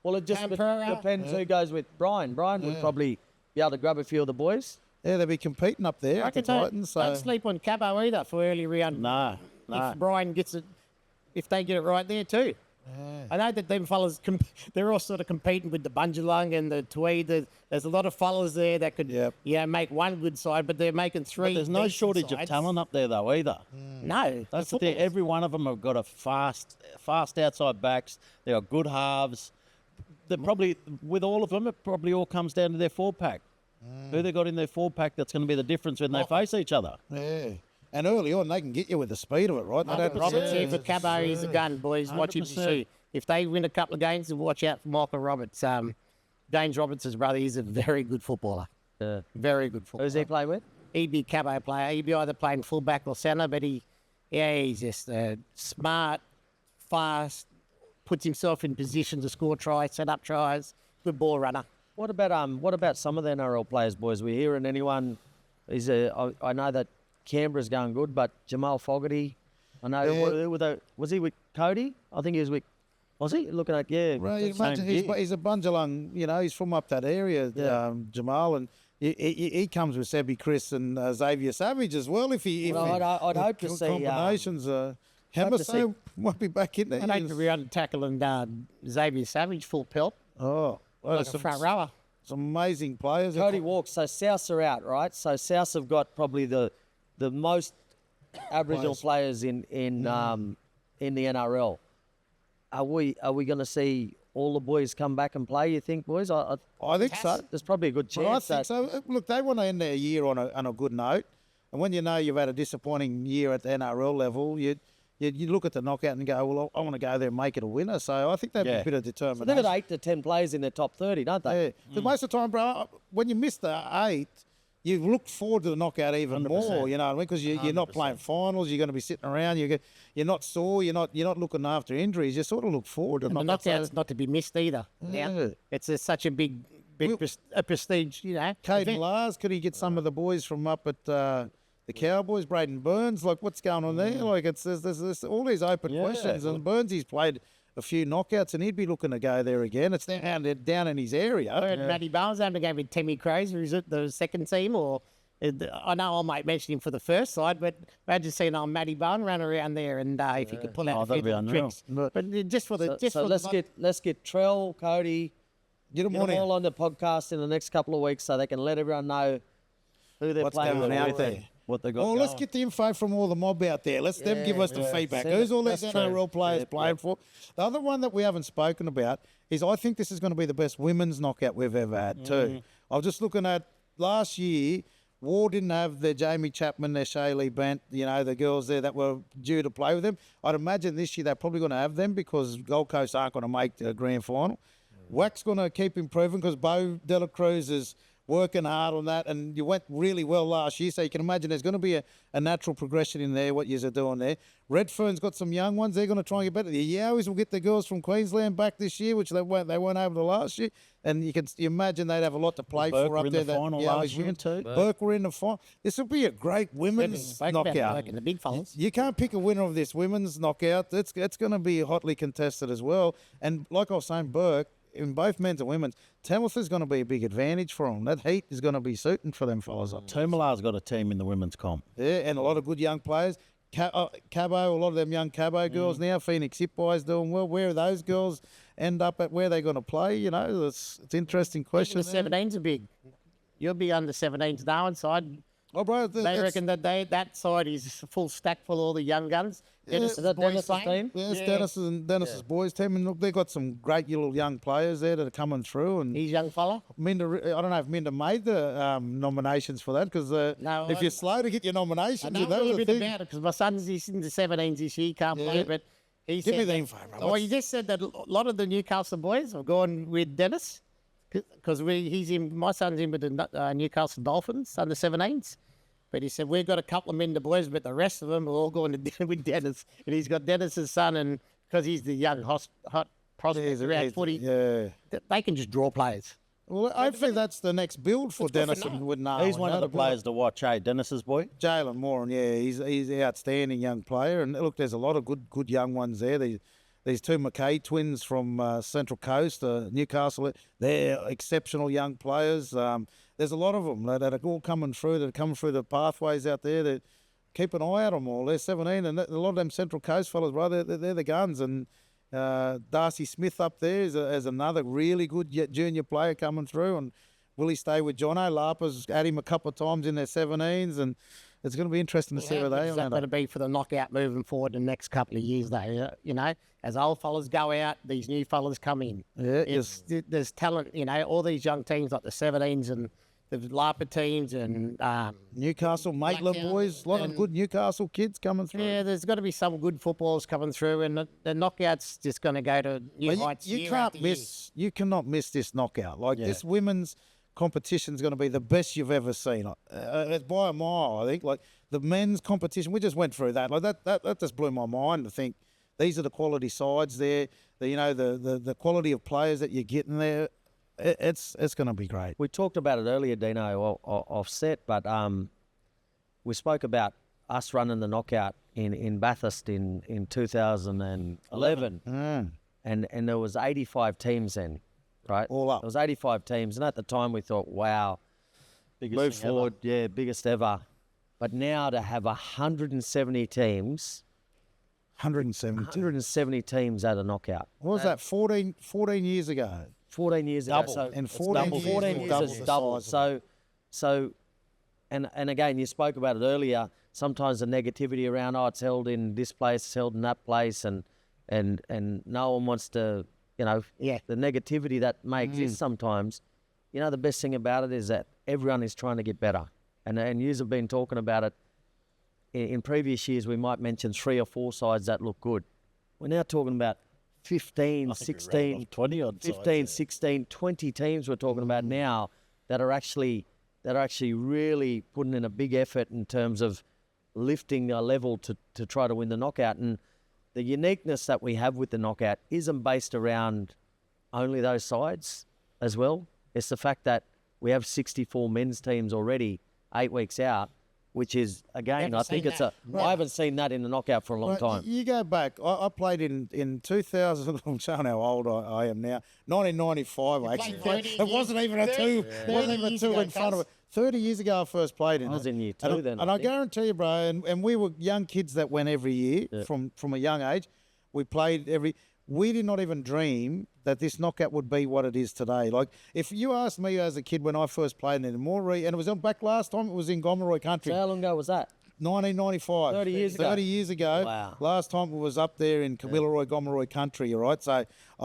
Well, it just Cam Pereira. depends who goes with Brian. Brian would probably be able to grab a few of the boys. Yeah, they'll be competing up there at the Titans. Don't So sleep on Cabo either for early round. No. If Brian gets it, if they get it right there too. I know that them fellas, they're all sort of competing with the Bundjalung and the Tweed. There's a lot of fellas there that could, make one good side, but they're making three. But there's no decent shortage sides. of talent up there though either. No, That's the thing. Every one of them have got a fast outside backs. They got good halves. They're probably with all of them, it probably all comes down to their 4-pack. Who they got in their 4-pack that's going to be the difference when they face each other. yeah. And early on, they can get you with the speed of it, right? They don't- Roberts here for Cabo. He's a gun, boys. Watch him to 100%. see. If they win a couple of games, watch out for Michael Roberts. James Roberts' brother, he's a very good footballer. Very good footballer. Who's he playing with? He'd be a Cabo player. He'd be either playing fullback or centre, but he's just smart, fast, puts himself in position to score tries, set up tries, good ball runner. What about some of the NRL players, boys? We hearing anyone? I know that Canberra's going good, but Jamal Fogarty, I know. Was he with Cody? I think he was with. Was he looking at Well, you Same imagine gear. he's a Bundjalung, he's from up that area, Jamal, and he comes with Sebi Chris and Xavier Savage as well. If I'd hope to see, combinations. hope to Hamaso might be back in there. I'd hate to be able to tackle and Xavier Savage full pelt, Oh, well, like a front rower. some amazing players. Cody walks. So Souths are out, right? So Souths have got probably the most Aboriginal players in the NRL. Are we going to see all the boys come back and play? You think, boys? I think so. There's probably a good Well, I chance think that. so. Look, they want to end their year on a good note, and when you know you've had a disappointing year at the NRL level, you look at the knockout and go, well, I want to go there and make it a winner. So I think they've a bit of determination. They've got 8 to 10 players in their top 30, don't they? Yeah. 'Cause most of the time, bro, when you miss the 8, you look forward to the knockout even more. You know what I mean? Because you're not playing finals. You're going to be sitting around. You're not sore. You're not looking after injuries. You sort of look forward to And the knockouts. knockout's not to be missed either. Yeah. It's such a big prestige, Caden event. Lars, could he get some of the boys from up at the Cowboys? Braden Burns, like what's going on there? Like there's all these open questions, and Burnsy's played a few knockouts, and he'd be looking to go there again. It's down in his area. I heard Matty Barnes having a game with Timmy Crozer. Is it the second team or? I know I might mention him for the first side, but imagine seeing Matty Barnes run around there and if he could pull out a that'd few be little unreal. tricks. But just for the So let's get Trell, Cody, Get them get on them here. all on the podcast in the next couple of weeks so they can let everyone know who they're What's playing going with. out there? what they got. Well, let's going. get the info from all the mob out there. Let's them give us the feedback. Send Who's it. all these That's NRL players Yeah, playing for? The other one that we haven't spoken about is I think this is going to be the best women's knockout we've ever had too. I was just looking at last year. War didn't have their Jamie Chapman, their Shaylee Bent, the girls there that were due to play with them. I'd imagine this year they're probably going to have them because Gold Coast aren't going to make the grand final. Wack's going to keep improving because Bo Dela Cruz is working hard on that, and you went really well last year, so you can imagine there's going to be a natural progression in there, what you're doing there. Redfern's got some young ones. They're going to try and get better. The Yowis will get the girls from Queensland back this year, which they weren't able to last year, and you imagine they'd have a lot to play Burke for up were in there. the final last year too. Burke were in the final. This will be a great women's knockout. Like in the big fellas. You can't pick a winner of this women's knockout. It's going to be hotly contested as well. And like I was saying, Burke, in both men's and women's, Tenworth is going to be a big advantage for them. That heat is going to be suiting for them fellas up there. Tumala's got a team in the women's comp. Yeah, and a lot of good young players. Cabo, a lot of them young Cabo girls now. Phoenix Hipwise doing well. Where are those girls end up at? Where they going to play? It's interesting question. The 17s are big. You'll be under 17s now inside. Oh, bro, They reckon that side is full stack full of all the young guns. Dennis, Is that boys Dennis's playing? team? Yeah, it's Dennis's boys team, and look, they've got some great little young players there that are coming through. And He's young fella. Minda, I don't know if Minda made the nominations for that because No, if you're slow to get your nominations, I know a that was little the bit thing. about it because my son's he's in the 17s this year. He can't play, but he Give said me the that- info, bro. Well, you just said that a lot of the Newcastle boys have gone with Dennis because my son's in with the Newcastle Dolphins under 17s. But he said, we've got a couple of men, the boys, but the rest of them are all going to with Dennis. And he's got Dennis's son, and because he's the young hot prospect around footy, Yeah. they can just draw players. Well, hopefully that's the next build for It's good for Dennis and now. with Noah. He's one of the players to watch, Dennis's boy. Jalen Moran, yeah, he's an outstanding young player. And look, there's a lot of good young ones there. These two McKay twins from Central Coast, Newcastle, they're exceptional young players. There's a lot of them that are all coming through, that are coming through the pathways out there. That keep an eye out on them all. They're 17, and a lot of them Central Coast fellas, brother, they're the guns. And Darcy Smith up there is another really good junior player coming through. And will he stay with Jono? Larper's had him a couple of times in their 17s, and it's going to be interesting to see where they Is that end going to up. be for the knockout moving forward the next couple of years, though? As old fellas go out, these new fellas come in. Yeah, There's talent, all these young teams like the 17s and the Larper teams and Newcastle, Maitland Blacktown boys, a lot of and- good Newcastle kids coming through. yeah, there's got to be some good footballers coming through, and the knockout's just going to go to new But heights. you year can't after year. miss. You cannot miss this knockout. Like this women's competition is going to be the best you've ever seen. It's by a mile, I think. Like the men's competition, we just went through that. Like that just blew my mind to think these are the quality sides there. The quality of players that you're getting there. It's going to be great. We talked about it earlier, Dino, offset, but we spoke about us running the knockout in Bathurst in 2011, and there was 85 teams then, right? All up. There was 85 teams, and at the time we thought, wow, move thing ever. forward, biggest ever. But now to have 170 teams, 170. 170 teams at a knockout. What was that? 14 years ago. 14 years ago. Double. So And it's 14 double. years 14 will years double is the double. size of So, and again, you spoke about it earlier. Sometimes the negativity around, it's held in this place, it's held in that place, and no one wants to, Yeah. the negativity that may exist sometimes. The best thing about it is that everyone is trying to get better, and yous have been talking about it. In previous years, we might mention 3 or 4 sides that look good. We're now talking about 15, 16, 20 odd 15, 16, 20 teams we're talking about now that are actually really putting in a big effort in terms of lifting a level to try to win the knockout. And the uniqueness that we have with the knockout isn't based around only those sides as well. It's the fact that we have 64 men's teams already 8 weeks out, which is, again, Haven't I think seen it's that. I haven't seen that in the knockout for a long Right, time. You go back. I played in 2000. I'm showing how old I am now. 1995. I actually played played. 30 It wasn't even a years- two. 30 Wasn't even a years two ago, in front of cuz. it. 30 years ago, I first played in I was it. in year And 2 I- then. And I think. guarantee you, bro, and we were young kids that went every year from a young age. We played we did not even dream that this knockout would be what it is today. Like, if you asked me as a kid when I first played in Koori, and it was on back last time, it was in Gomeroi country. So how long ago was that? 1995. 30 years ago. 30 years ago. Wow. Last time it was up there in Kamilaroi, Gomeroi country, all right? So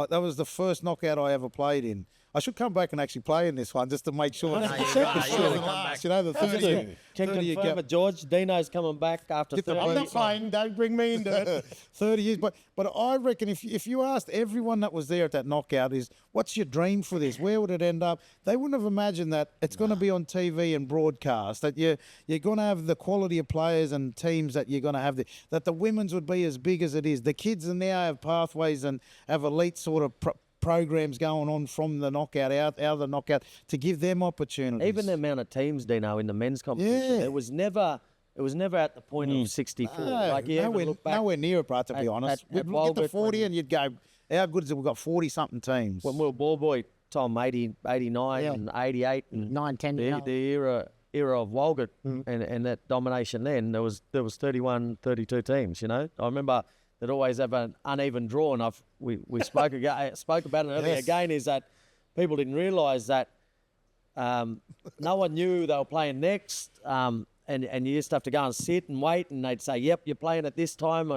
that was the first knockout I ever played in. I should come back and actually play in this one just to make sure. You know, the 30 Can 30 confirm it, George. Dino's coming back after Get the 30 I'm not years. playing. Don't bring me into it. 30 years. But I reckon if you asked everyone that was there at that knockout is, what's your dream for this? Where would it end up? They wouldn't have imagined that it's going to be on TV and broadcast, that you're going to have the quality of players and teams that you're going to have, that the women's would be as big as it is. The kids now have pathways and have elite sort of programs going on from the knockout, out of the knockout, to give them opportunities. Even the amount of teams, Dino, in the men's competition, Yeah. it was never at the point of 64. Like you ever look back nowhere near it, bro, to be at- honest. at We'd get to Walgot 40 when- and you'd go, how good is it? We've got 40-something teams. when we were ball boy time, 80, 89 Yeah. and 88 and 9, 10 the, years the era of Walgot and that domination then, there was 31, 32 teams, you know. I remember they'd always have an uneven draw, and we spoke about it earlier Yes. again, is that people didn't realise that no one knew they were playing next, and you used to have to go and sit and wait, and they'd say, yep, you're playing at this time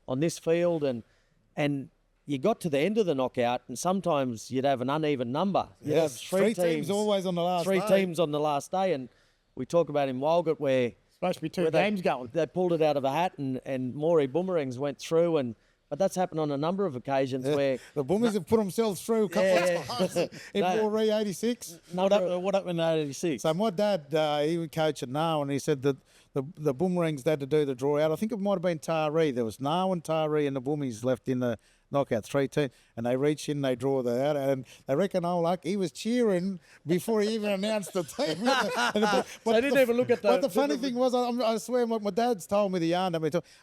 on this field, and you got to the end of the knockout, and sometimes you'd have an uneven number. You'd have Yes, three teams always on the last three day. teams on the last day, and we talk about in Walgot where Supposed to be two where games going. they pulled it out of a hat, and Maury Boomerangs went through, but that's happened on a number of occasions where The Boomers have put themselves through a couple of times in No. Koori 86. What happened in 86? So my dad, he would coach at Now, and he said that the Boomerangs had to do the draw out. I think it might have been Taree. There was Now and Taree and the Boomies left in the knockout 3 teams, and they reach in, they draw that out, and they reckon old Luck, he was cheering before he even announced the team. So they didn't even look at the. But the funny thing was, I swear, my dad's told me the yarn.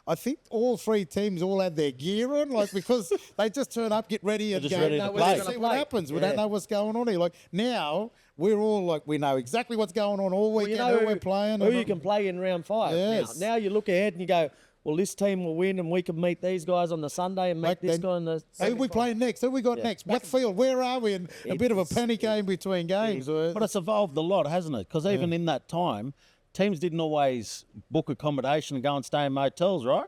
I think all 3 teams all had their gear on, like, because they just turn up, get ready, and just go. ready to "Let's play." see what happens. We don't know what's going on here. Like now, we're all like, we know exactly what's going on all weekend. Who we're playing. Who you can play in round 5. Yes. Now you look ahead and you go, well, this team will win, and we can meet these guys on the Sunday and meet Like this then- guy on the. Who we playing next? Who we got next? What field? Where are we? And a bit of a panic game between games. But it's evolved a lot, hasn't it? Because even in that time, teams didn't always book accommodation and go and stay in motels, right?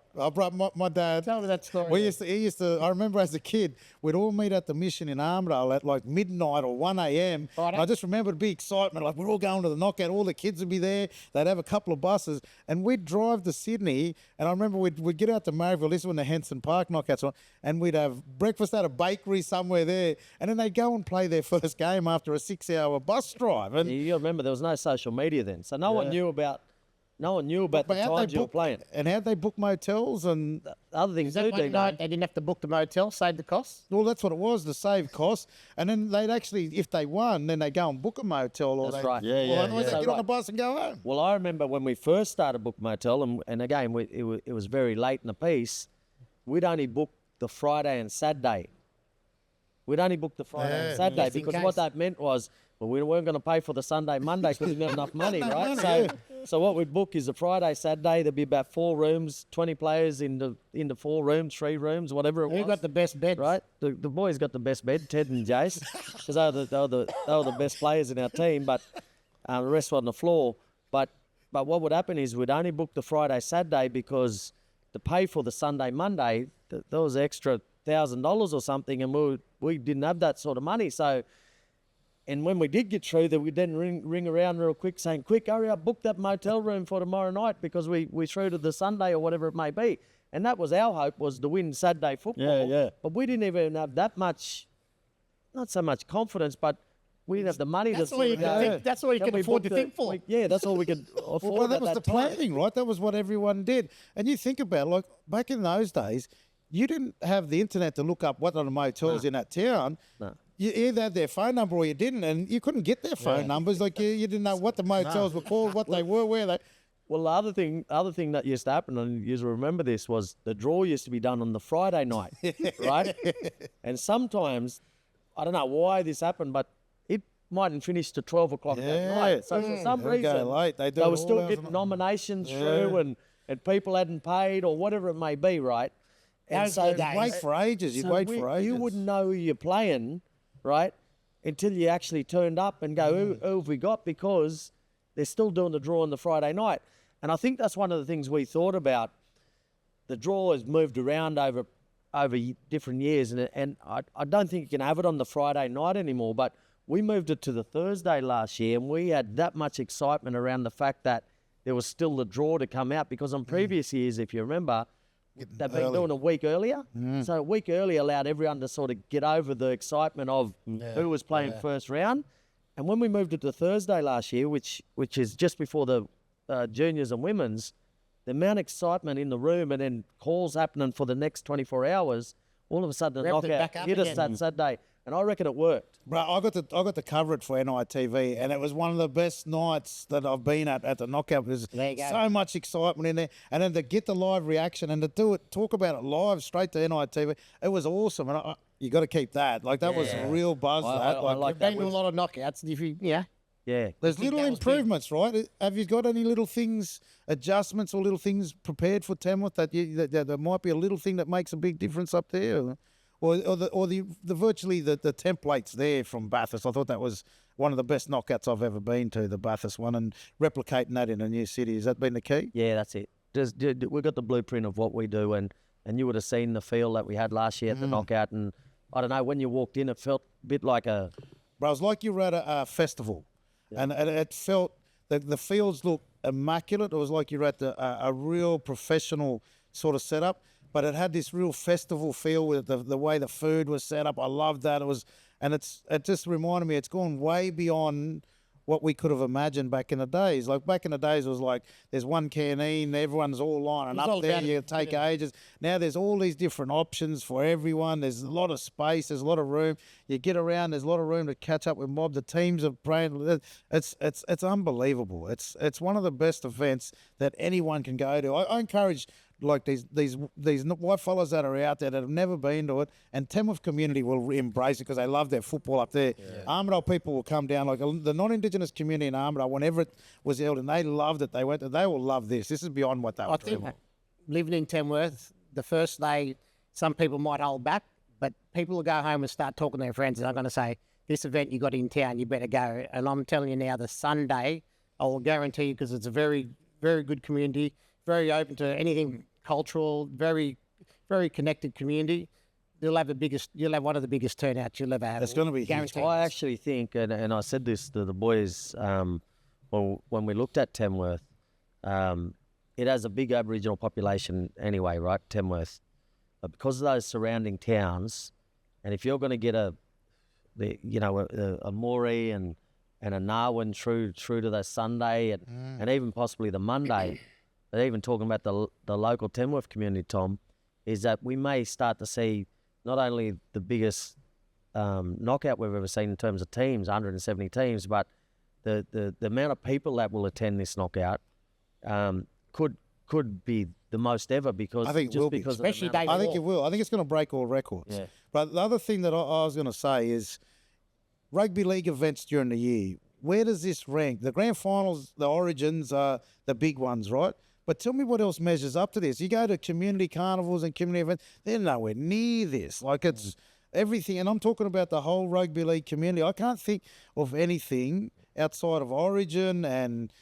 My dad. Tell me that story. He used to. I remember as a kid, we'd all meet at the Mission in Armidale at like midnight or 1 a.m. Righto. And I just remember the big excitement. Like, we're all going to the knockout. All the kids would be there. They'd have a couple of buses, and we'd drive to Sydney. And I remember we'd get out to Maryville. This is when the Henson Park knockouts were, and we'd have breakfast at a bakery somewhere there, and then they'd go and play their first game after a 6-hour bus drive. And You remember there was no social media then, so no one knew about the how'd times you were playing. And how'd they book motels? And The other things Is that too, why Dino. they didn't have to book the motel, save the costs? well, that's what it was, to save costs. And then they'd actually, if they won, then they'd go and book a motel. Or That's they, right. Yeah, Or yeah, otherwise yeah. they'd get on the bus and go home. Well, I remember when we first started Book Motel, and again, it was very late in the piece, we'd only book the Friday and Saturday. We'd only book the Friday and Saturday Just in because case. what that meant was, well, we weren't going to pay for the Sunday, Monday because we didn't have enough money, right? So what we'd book is a Friday, Saturday. There'd be about 4 rooms, 20 players in the 4 rooms, 3 rooms, whatever it was. Who got the best beds? Right, the boys got the best bed, Ted and Jace, because they were the best players in our team. But the rest were on the floor. But what would happen is we'd only book the Friday, Saturday because to pay for the Sunday, Monday, there was extra $1,000 or something, and we didn't have that sort of money. So, and when we did get through, that we'd then ring around real quick saying, "Quick, hurry up, book that motel room for tomorrow night because we through to the Sunday or whatever it may be." And that was our hope, was to win Saturday football. Yeah. But we didn't even have that much, not so much confidence, but we didn't have the money That's to all you sort of can go, think. That's all you "Can can we afford book to think for." Yeah, that's all we could afford Well, that at was that the time. planning, right? That was what everyone did. And you think about it, like back in those days, you didn't have the internet to look up what are the motels in that town. No. You either had their phone number or you didn't, and you couldn't get their phone numbers. Like you didn't know what the motels were called, what they were, where they. Well, the other thing that used to happen, and you remember this, was the draw used to be done on the Friday night, right? And sometimes, I don't know why this happened, but it mightn't finish to 12 o'clock that night. So for some They'll go reason, late. They do they it were all still hours getting of the- nominations through, and people hadn't paid or whatever it may be, right? And Those so are the days. Wait for ages. You'd wait for ages. You wouldn't know who you're playing, right, until you actually turned up and go, who have we got? Because they're still doing the draw on the Friday night. And I think that's one of the things we thought about. The draw has moved around over different years, and I don't think you can have it on the Friday night anymore, but we moved it to the Thursday last year, and we had that much excitement around the fact that there was still the draw to come out, because on previous years, if you remember, they've been doing a week earlier. So a week earlier allowed everyone to sort of get over the excitement of who was playing first round. And when we moved it to Thursday last year, which is just before the juniors and women's, the amount of excitement in the room and then calls happening for the next 24 hours, all of a sudden the Revved it knockout back up hit us again. that Saturday. And I reckon it worked. Bro, I got to cover it for NITV, and it was one of the best nights that I've been at the knockout. There's There you go. so much excitement in there, and then to get the live reaction and to talk about it live straight to NITV, it was awesome. And you got to keep that. Like that was a real buzz. I like that. Been to a lot of knockouts. If you, yeah. Yeah. There's little that was big. improvements, right? Have you got any little things, adjustments or little things prepared for Tenworth that might be a little thing that makes a big difference up there? Or the virtually the templates there from Bathurst. I thought that was one of the best knockouts I've ever been to, the Bathurst one, and replicating that in a new city. Has that been the key? Yeah, that's it. We've got the blueprint of what we do, and you would have seen the feel that we had last year at the knockout. And I don't know, when you walked in, it felt a bit like a... Bro, it was like you were at a festival, and it felt the fields looked immaculate. It was like you were at a real professional sort of setup, but it had this real festival feel with the way the food was set up. I loved that. It just reminded me, it's gone way beyond what we could have imagined back in the days. Like back in the days, it was like there's one canteen, everyone's all lining It's up all there. about You it, take ages. Now there's all these different options for everyone. There's a lot of space. There's a lot of room. You get around. There's a lot of room to catch up with mob. The teams are playing. It's unbelievable. It's one of the best events that anyone can go to. I encourage like these white fellas that are out there that have never been to it, and Tenworth community will embrace it because they love their football up there. Armidale people will come down, like the non-Indigenous community in Armidale, whenever it was held, and they loved it. They will love this. This is beyond what they were I think dreaming. living in Tenworth, the first day, some people might hold back, but people will go home and start talking to their friends, and I'm going to say, this event you got in town, you better go. And I'm telling you now, the Sunday, I will guarantee you, because it's a very, very good community, very open to anything cultural, very, very connected community. You'll have one of the biggest turnouts you'll ever have. It's going to be huge. Guaranteed. I actually think, and I said this to the boys when we looked at Tenworth, it has a big Aboriginal population anyway, right, Tenworth? But because of those surrounding towns, and if you're going to get a Moree and a Narwin through to that Sunday and even possibly the Monday, but even talking about the local Tenworth community, Tom, is that we may start to see not only the biggest knockout we've ever seen in terms of teams, 170 teams, but the amount of people that will attend this knockout could be the most ever, because I think it will be. Especially of the amount day I think it will. I think it's going to break all records. Yeah. But the other thing that I was going to say is rugby league events during the year. Where does this rank? The grand finals, the origins are the big ones, right? But tell me what else measures up to this. You go to community carnivals and community events, they're nowhere near this. Like it's everything. And I'm talking about the whole rugby league community. I can't think of anything outside of Origin and,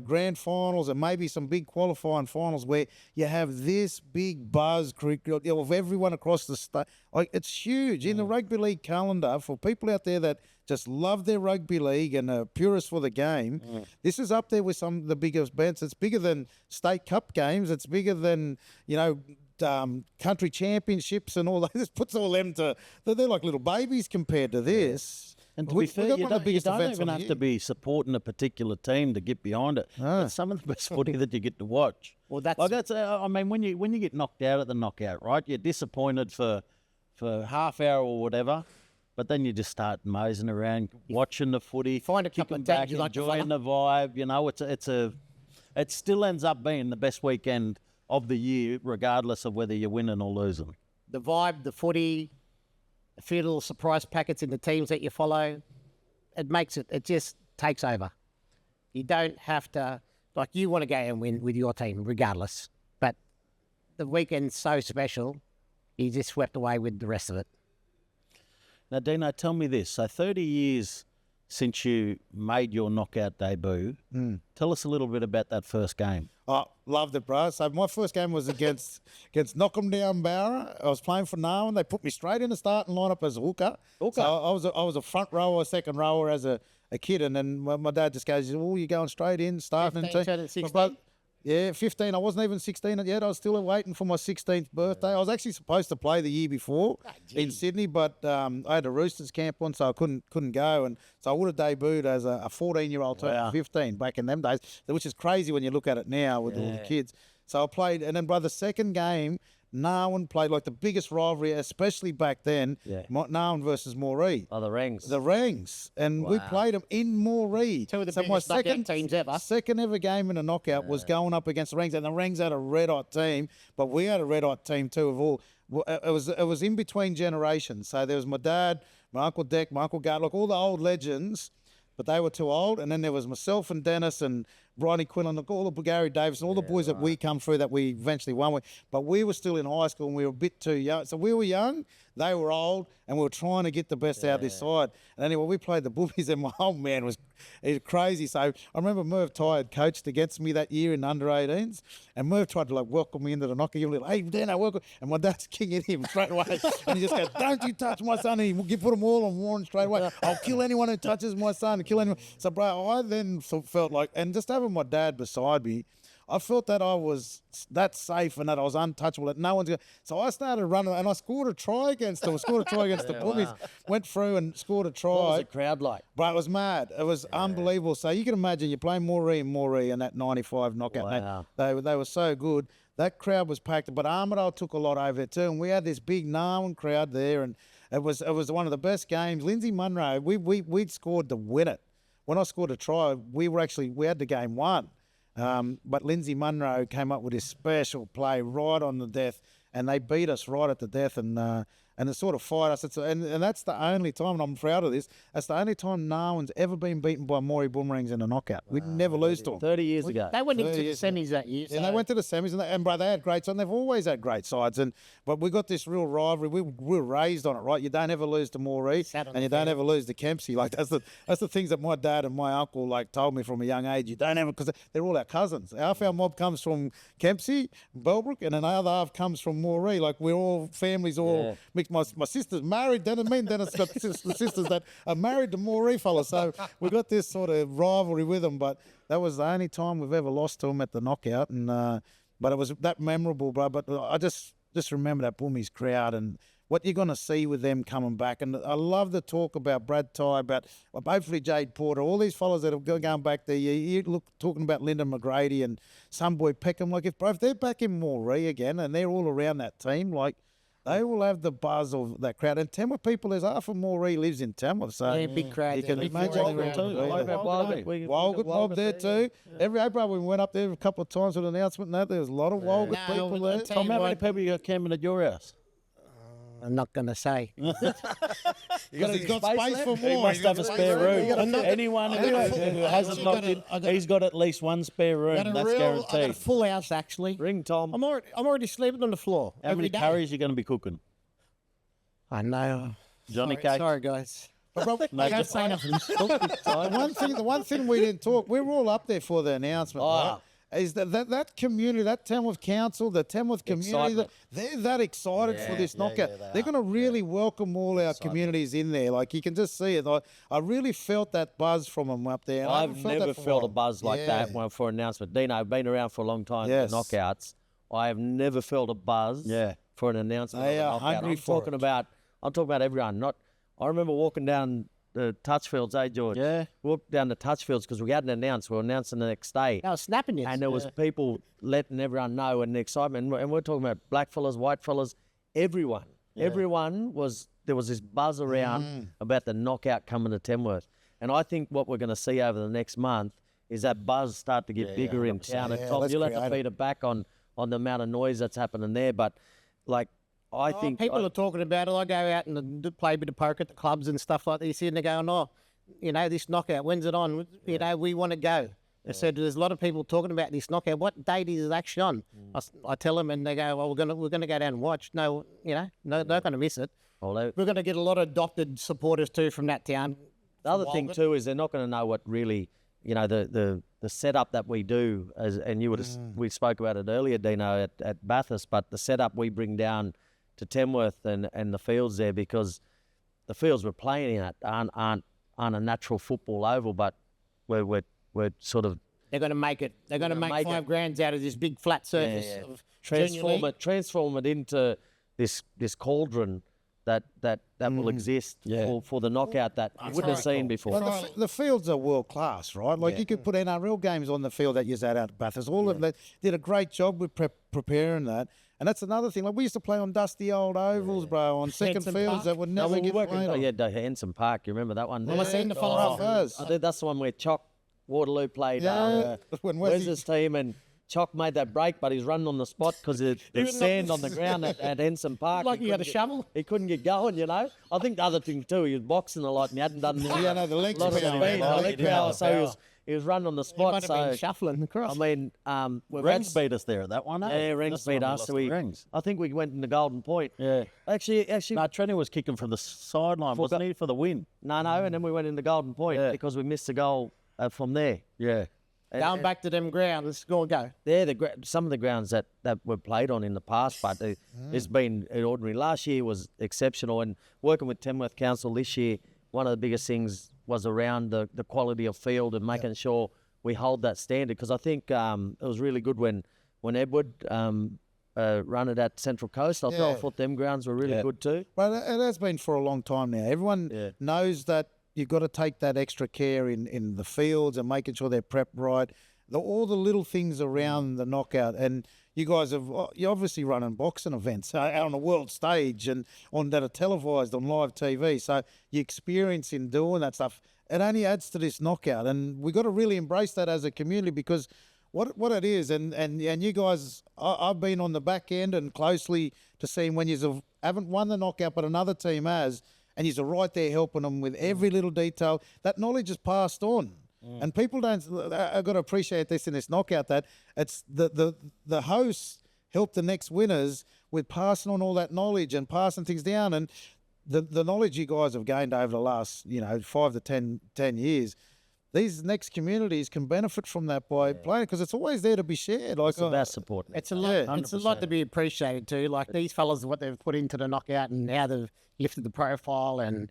grand finals and maybe some big qualifying finals where you have this big buzz of everyone across the state. Like it's huge in the rugby league calendar for people out there that just love their rugby league and are purists for the game. This is up there with some of the biggest events. It's bigger than state cup games. It's bigger than, country championships and all that. This puts all them they're like little babies compared to this. And to We- be we fair, got you one of the don't, you biggest don't events even on the have to be supporting a particular team to get behind it. It's some of the best footy that you get to watch. Well, that's- like that's. I mean, when you get knocked out at the knockout, right? You're disappointed for half hour or whatever, but then you just start moseying around, watching the footy, Find a couple kicking of back, teams you like to enjoying the vibe. It still ends up being the best weekend of the year, regardless of whether you're winning or losing. The vibe, the footy, a few little surprise packets in the teams that you follow, it just takes over. You don't have to, you want to go and win with your team regardless, but the weekend's so special he just swept away with the rest of it. Now, Dino, tell me this. So 30 years since you made your knockout debut, tell us a little bit about that first game. Oh, loved it, bro. So my first game was against Knockem Down Bowra. I was playing for Narwhal. They put me straight in the starting lineup as a hooker. So I was a front rower, second rower as a kid, and then my dad just goes, "Oh, you're going straight in, starting." 15, 16. Yeah, 15. I wasn't even 16 yet. I was still waiting for my 16th birthday. I was actually supposed to play the year before in Sydney, but I had a Roosters camp on, so I couldn't go. And so I would have debuted as a 14-year-old, 15 back in them days, which is crazy when you look at it now with all the kids. So I played, and then by the second game, Narwhal played like the biggest rivalry, especially back then. Narwhal versus Moree. Oh, the Rangs. The Rangs. And we played them in Moree. Two of the biggest knockout teams ever. Second ever game in a knockout was going up against the Rangs. And the Rangs had a red-hot team, but we had a red-hot team too of all. It was in between generations. So there was my dad, my Uncle Deck, my Uncle Gart, like all the old legends, but they were too old. And then there was myself and Dennis and Bronny Quinlan, all the Gary Davis, and all the boys that we come through that we eventually won with. But we were still in high school and we were a bit too young. So we were young, they were old, and we were trying to get the best out of this side. And anyway, we played the Boobies, and my old man was crazy. So I remember Merv Ty had coached against me that year in under-18s, and Merv tried to like welcome me into the knockout. He was like, "Hey, Dano, welcome." And my dad's kicking him straight away. And he just goes, "Don't you touch my son." And he put them all on Warren straight away. "I'll kill anyone who touches my son, kill anyone." So, bro, I then felt like, and just having my dad beside me, I felt that I was that safe and that I was untouchable, that no one's going to... So I started running, and I scored a try against them. I scored a try against the Boobies, went through and scored a try. What was the crowd like? But it was mad. It was unbelievable. So you can imagine, you're playing Moree and that 95 knockout. Wow. They were so good. That crowd was packed. But Armidale took a lot over there too, and we had this big Narwhal crowd there, and it was one of the best games. Lindsay Munro, we'd scored to win it. When I scored a try, we had the game won. But Lindsay Munro came up with this special play right on the death, and they beat us right at the death, and it sort of fired us. And that's the only time, and I'm proud of this, that's the only time Narwhal's ever been beaten by Moree Boomerangs in a knockout. We'd never lose to them. 30 years ago. They went into the semis that year. And they went to the semis, and bro, they had great sides. They've always had great sides, but we got this real rivalry. We were raised on it, right? You don't ever lose to Moree, and you don't ever lose to Kempsey. Like that's the things that my dad and my uncle like told me from a young age. You don't ever, because they're all our cousins. Half our mob comes from Kempsey, Bellbrook, and another half comes from Moree. Like we're all families, all mixed. My sister's married. Dennis got sisters that are married to Moree fellas. So we got this sort of rivalry with them, but that was the only time we've ever lost to them at the knockout, and but it was that memorable, bro. But I just remember that Boomies crowd and what you're going to see with them coming back. And I love the talk about Brad Ty, about hopefully Jade Porter, all these fellas that are going back there. You look talking about Lyndon McGrady and some boy Peckham. Like if they're back in Moree again and they're all around that team, like they will have the buzz of that crowd. And Tenworth people, there's half of Moree lives in Tenworth. So big crowd. you can imagine Walgot mob there too. Every April we went up there a couple of times with an announcement and that. There was a lot of Walgot people there. Tom, how many people you got camping at your house? I'm not going to say. Because he's got space for more. He must have a spare room. Anyone who hasn't knocked in, he's got at least one spare room. That's I got a guaranteed. full house actually. Ring Tom. I'm already sleeping on the floor. How many curries are you going to be cooking? I know. Johnny Sorry, cake? sorry guys. I can't say nothing. The one thing we didn't talk, we were all up there for the announcement, right? Is that community, that Tenworth Council, the Tenworth community, they're that excited for this knockout. They're going to really welcome all our communities in there. Like you can just see it. I really felt that buzz from them up there. I've never felt a buzz like that for an announcement. Dino, I've been around for a long time for knockouts. I have never felt a buzz for an announcement. They are knockout. hungry for it. I'm talking about everyone. I remember walking down the Touchfields, George? Yeah. Walked down the Touchfields because we hadn't announced. We were announcing the next day. I was snapping you. And there was people letting everyone know and the excitement. And we're talking about black fellas, white fellas, everyone. Yeah. Everyone there was this buzz around about the knockout coming to Tenworth. And I think what we're going to see over the next month is that buzz start to get bigger in town. And Tom, you'll have to feed it back on the amount of noise that's happening there. But like, I think people are talking about it. I go out and play a bit of poker at the clubs and stuff like that. You see, and they're going, "Oh, this knockout, when's it on? We want to go." I said, there's a lot of people talking about this knockout. What date is it actually on? I tell them, and they go, well, we're gonna go down and watch. No, no, they're not going to miss it. Although We're going to get a lot of adopted supporters too from that town. the other thing too is they're not going to know what really, the setup that we do, and you would we spoke about it earlier, Dino, at Bathurst, but the setup we bring down to Tenworth and the fields there, because the fields we're playing at aren't a natural football oval, but we're sort of They're going to make it. They're going to make 5 grands out of this big flat surface. Of transform it into this cauldron that will exist for the knockout that you wouldn't have seen before. But the fields are world class, right? Like you could put NRL games on the field that you had out at Bathurst. All of them did a great job with preparing that. And that's another thing. Like we used to play on dusty old ovals, bro, on second Hanson fields Park. that would never get played on. Yeah, Hanson Park. You remember that one? Well, I seen the follow up. I think that's the one where Chock Waterloo played When Wes's team, and Chock made that break, but he's running on the spot because there's sand on the ground at Hanson Park. Like he had a shovel. He couldn't get going, I think the other thing too, he was boxing a lot and he hadn't done the legs a lot of power, speed, man. the leg power, so he was running on the He spot. might have been shuffling across. I mean, Rings beat us there at that one. yeah, Rings beat us. So I think we went in the Golden Point. Yeah. Actually, No, Trenny was kicking from the sideline, wasn't he, for the win? no, and then we went in the Golden Point because we missed the goal from there. Yeah. Going back to them grounds, let's go. They're some of the grounds that were played on in the past, but it's been ordinary. Last year was exceptional, and working with Tenworth Council this year, one of the biggest things was around the quality of field and making sure we hold that standard, because I think it was really good when Edward run it at Central Coast. I thought them grounds were really good too. But it has been for a long time now. Everyone knows that you've got to take that extra care in the fields and making sure they're prepped right. All the little things around the knockout. And you guys you're obviously running boxing events out on a world stage and that are televised on live TV. So your experience in doing that stuff, it only adds to this knockout. And we've got to really embrace that as a community, because what it is, and you guys, I've been on the back end and closely to seeing when you haven't won the knockout, but another team has, and you're right there helping them with every little detail. That knowledge is passed on. And people don't, I've got to appreciate this in this knockout, that it's the hosts help the next winners with passing on all that knowledge and passing things down. And the knowledge you guys have gained over the last, 5 to 10 years, these next communities can benefit from that by playing, because it's always there to be shared. Like It's about support. It's a lot. It's a lot to be appreciated too. Like these fellas, what they've put into the knockout and how they've lifted the profile and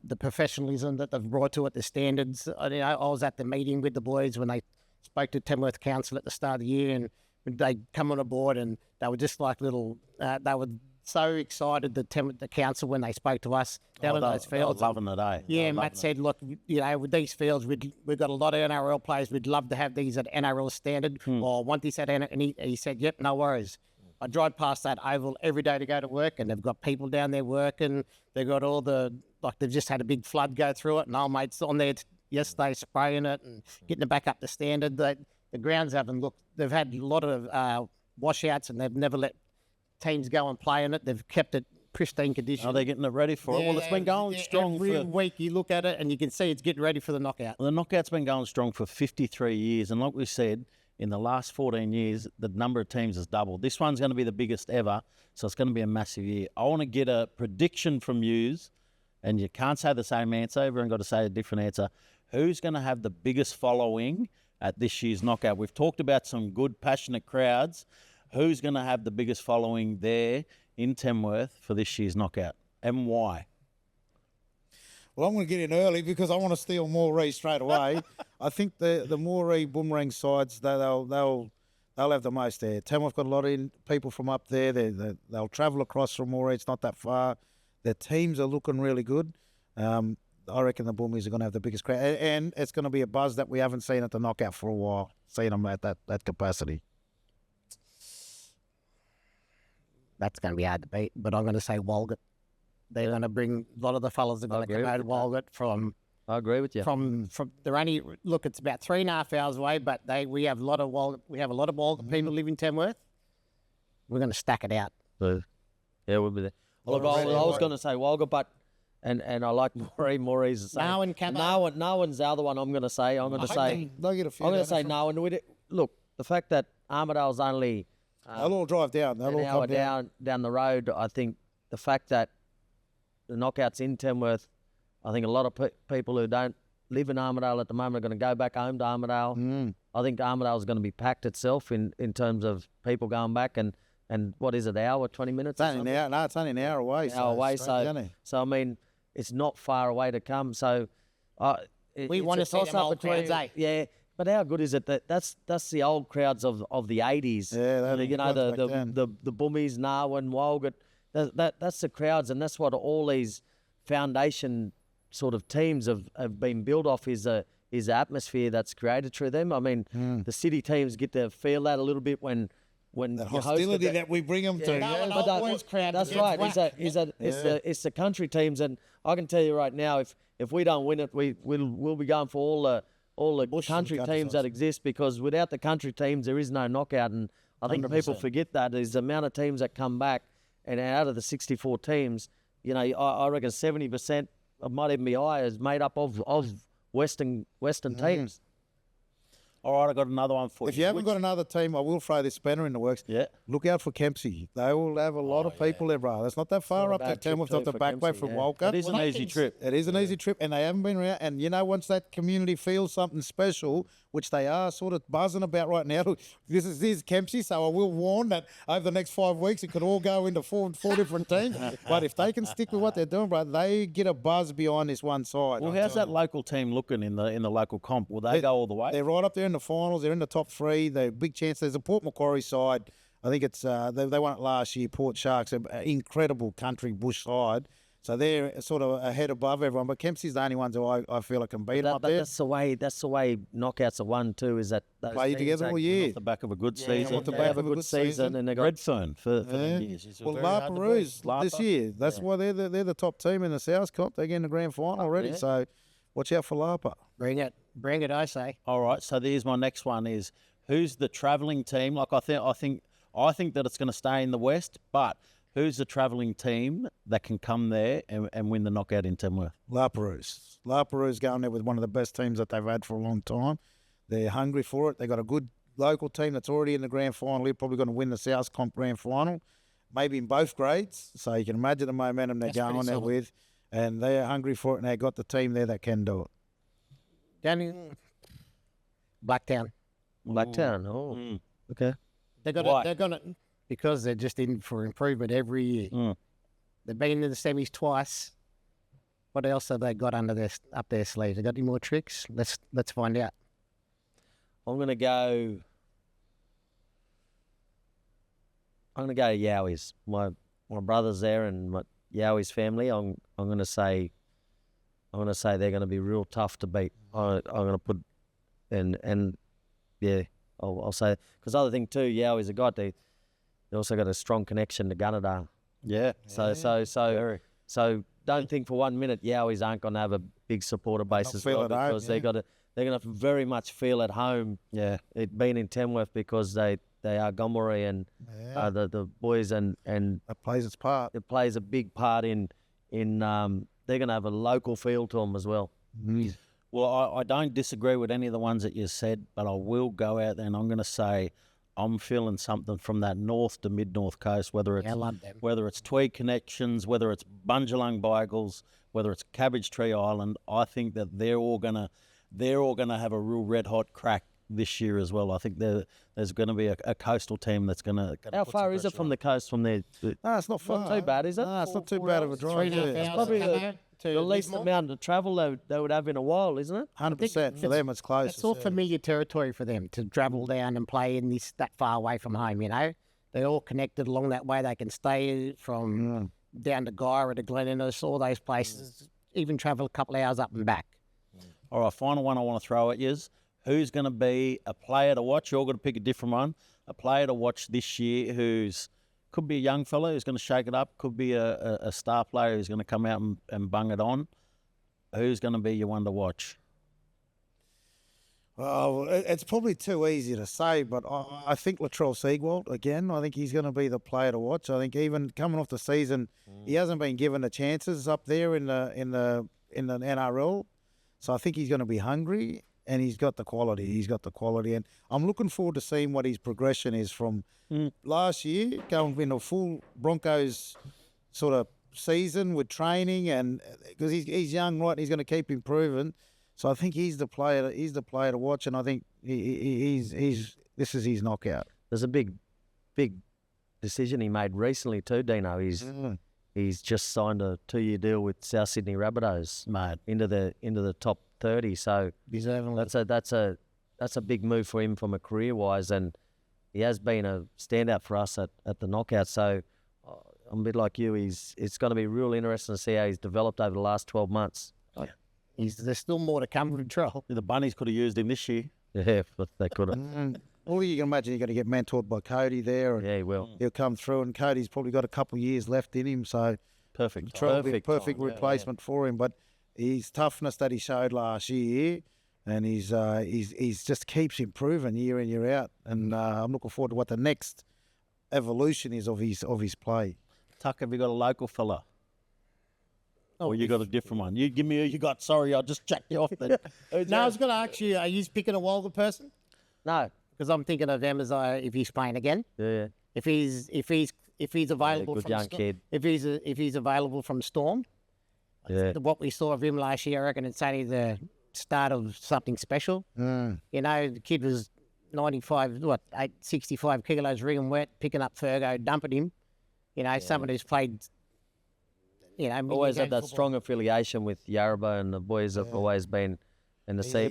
the professionalism that they've brought to it, the standards. I was at the meeting with the boys when they spoke to Tenworth Council at the start of the year, and they come on board and they were just like little. They were so excited, the council, when they spoke to us down in those fields. Loving the day. Yeah, Matt said, look, with these fields, we've got a lot of NRL players. We'd love to have these at NRL standard, or want this at NRL. And he said, yep, no worries. I drive past that oval every day to go to work, and they've got people down there working. They've got they've just had a big flood go through it, and our mates on there yesterday spraying it and getting it back up to standard. The grounds haven't looked. They've had a lot of washouts, and they've never let teams go and play in it. They've kept it pristine condition. Are they getting it ready for it? Well, it's been going strong every week. You look at it and you can see it's getting ready for the knockout. Well, the knockout's been going strong for 53 years, and like we said, in the last 14 years, the number of teams has doubled. This one's going to be the biggest ever, so it's going to be a massive year. I want to get a prediction from yous, and you can't say the same answer. Everyone got to say a different answer. Who's going to have the biggest following at this year's knockout? We've talked about some good, passionate crowds. Who's going to have the biggest following there in Tenworth for this year's knockout, and why? Well, I'm going to get in early because I want to steal Moree straight away. I think the Moree Boomerang sides, they'll have the most there. Tenworth got a lot of people from up there. They'll travel across from Moree. It's not that far. Their teams are looking really good. I reckon the Boomies are going to have the biggest crowd, and it's going to be a buzz that we haven't seen at the knockout for a while. Seen them at that capacity. That's going to be hard to beat, but I'm going to say Walgot. They're going to bring a lot of the fellas are going to come out of Walgot from. I agree with you. From they're only it's about 3.5 hours away, but we have a lot of Walgot. We have a lot of Walgot people live in Tenworth. We're going to stack it out. Yeah, we'll be there. Look, I was going to say Walgot, but and I like Moree. Moree's the same. No one Cabba. No one's the other one. I'm going to say. I'm going to say. They'll get a few. I'm going to down say there no. And with it, look, the fact that Armidale's only they'll all drive down. They'll an all hour come down. down the road, I think the fact that the knockouts in Tenworth, I think a lot of people who don't live in Armidale at the moment are going to go back home to Armidale. I think Armidale is going to be packed itself in terms of people going back and what is it, hour, 20 minutes? It's only an hour. No, it's only an hour away. An hour away. it's strange, isn't it? So I mean, it's not far away to come. So We want to see them old crowds, eh? Yeah. But how good is it that that's the old crowds of the 80s? Yeah, they're you the know, ones back then. the Boomies, Narwin, Walgot. That's the crowds, and that's what all these foundation sort of teams have been built off is the atmosphere that's created through them. I mean, the city teams get to feel that a little bit when The you host hostility it. that we bring them to. No, Yeah. an But old boys crowd that's gets right. whacked. It's the country teams, and I can tell you right now, if we don't win it, we'll be going for all the country country teams sides. that exist, because without the country teams, there is no knockout. And I think people 100%. forget that is the amount of teams that come back, and out of the 64 teams, you know, I reckon 70%, it might even be higher, is made up of Western teams. All right, I got another one for you. If you haven't got another team, I will throw this spanner in the works. Yeah. Look out for Kempsey. They will have a lot of people there, bro. That's not that far not a up bad that trip Tenworth too off the for back way Kempsey, from yeah. Walgot. It is an easy trip. It is an easy trip, and they haven't been around. And you know, once that community feels something special, which they are sort of buzzing about right now, this is Kempsey, so I will warn that over the next 5 weeks, it could all go into four different teams. But if they can stick with what they're doing, bro, they get a buzz behind this one side. Well, how's that local team looking in the local comp? Will they go all the way? They're right up there in the finals. They're in the top three. They're a big chance. There's a Port Macquarie side. I think it's they won it last year. Port Sharks, an incredible country bush side. So they're sort of ahead above everyone. But Kempsey's the only ones who I feel I can beat them up there. That's the way knockouts are won too. Is that those Play teams together that- all year. Off the back of a good season. off the They back have a of a good good season, season. and they got Redfern for Yeah. the years. It's Well, very La hard to Peruse beat. this year. That's why they're the top team in the South Comp. They're getting the grand final already. Yeah. So watch out for Lapa. Bring it, I say. All right, so there's my next one is who's the travelling team? Like I think that it's going to stay in the West, but who's the travelling team that can come there and win the knockout in Tenworth? La Peruse. La Peruse going there with one of the best teams that they've had for a long time. They're hungry for it. They've got a good local team that's already in the grand final. They're probably going to win the South Comp grand final, maybe in both grades. So you can imagine the momentum they're That's going pretty there solid. with. And they're hungry for it, and they've got the team there that can do it. Down in Blacktown. Blacktown. Oh, okay. Why? They're gonna because they're just in for improvement every year. They've been in the semis twice. What else have they got up their sleeves? They got any more tricks? Let's find out. I'm gonna go Yowis. My brother's there, and my Yowis family. I'm gonna say they're gonna be real tough to beat. I'm gonna put and yeah, I'll say, because other thing too, Yowis have got they also got a strong connection to Gunnedah. Yeah. So don't think for 1 minute Yowis aren't going to have a big supporter base Not as feel well, at home, because yeah. they're going to very much feel at home. Yeah. It being in Tenworth, because they are Gomeroi and the boys, and That plays its part. it plays a big part in they're going to have a local feel to them as well. Well, I don't disagree with any of the ones that you said, but I will go out there and I'm going to say I'm feeling something from that north to mid-north coast, whether it's I love them. whether it's Tweed Connections, whether it's Bundjalung Beagles, whether it's Cabbage Tree Island. I think that they're all gonna have a real red hot crack this year as well. I think there's going to be a coastal team that's going to. How far is it from the coast from there? No, it's not far. Not too bad, is it? No, it's not too bad of a drive. 3.5 yeah. hours Probably to come out to the least Lismore. amount of travel they would have in a while, isn't it? 100% for them, it's close. It's all familiar territory for them to travel down and play in that far away from home. You know, they're all connected along that way. They can stay from down to Gyra to Glen Innes, all those places. Even travel a couple of hours up and back. All right, final one I want to throw at you is who's going to be a player to watch? You're going to pick a different one. A player to watch this year who's could be a young fella who's going to shake it up. Could be a star player who's going to come out and bung it on. Who's going to be your one to watch? Oh, it's probably too easy to say, but I think Latrell Seagwalt again. I think he's going to be the player to watch. I think even coming off the season, he hasn't been given the chances up there in the NRL. So I think he's going to be hungry, and he's got the quality. He's got the quality, and I'm looking forward to seeing what his progression is from last year, going into a full Broncos sort of season with training, and because he's young, right? He's going to keep improving. So I think he's the player. He's the player to watch, and I think he's this is his knockout. There's a big decision he made recently too, Dino. He's just signed a 2-year deal with South Sydney Rabbitohs, mate, into the top 30. So that's a big move for him from a career wise, and he has been a standout for us at the knockout. So I'm a bit like you. It's going to be real interesting to see how he's developed over the last 12 months. There's still more to come from Troll. The Bunnies could have used him this year. Yeah, but they could have. Well, you can imagine you're going to get mentored by Cody there. And yeah, he will. He'll come through, and Cody's probably got a couple of years left in him, so perfect replacement for him. But his toughness that he showed last year, and he's just keeps improving year in, year out. And I'm looking forward to what the next evolution is of his play. Tuck, have you got a local fella? Or you got a different one? You give me who you got. Sorry, I'll just check you off then. No, I was going to ask you, are you picking a Walgot person? No, because I'm thinking of him as if he's playing again. Yeah. If he's available good from young kid. If he's available from Storm. Yeah. What we saw of him last year, I reckon it's only the start of something special. You know, the kid was 65 kilos, rigging wet, picking up Fergo, dumping him. You know, someone who's played. You know, always had that strong affiliation with Yarrabah, and the boys have always been in the sea.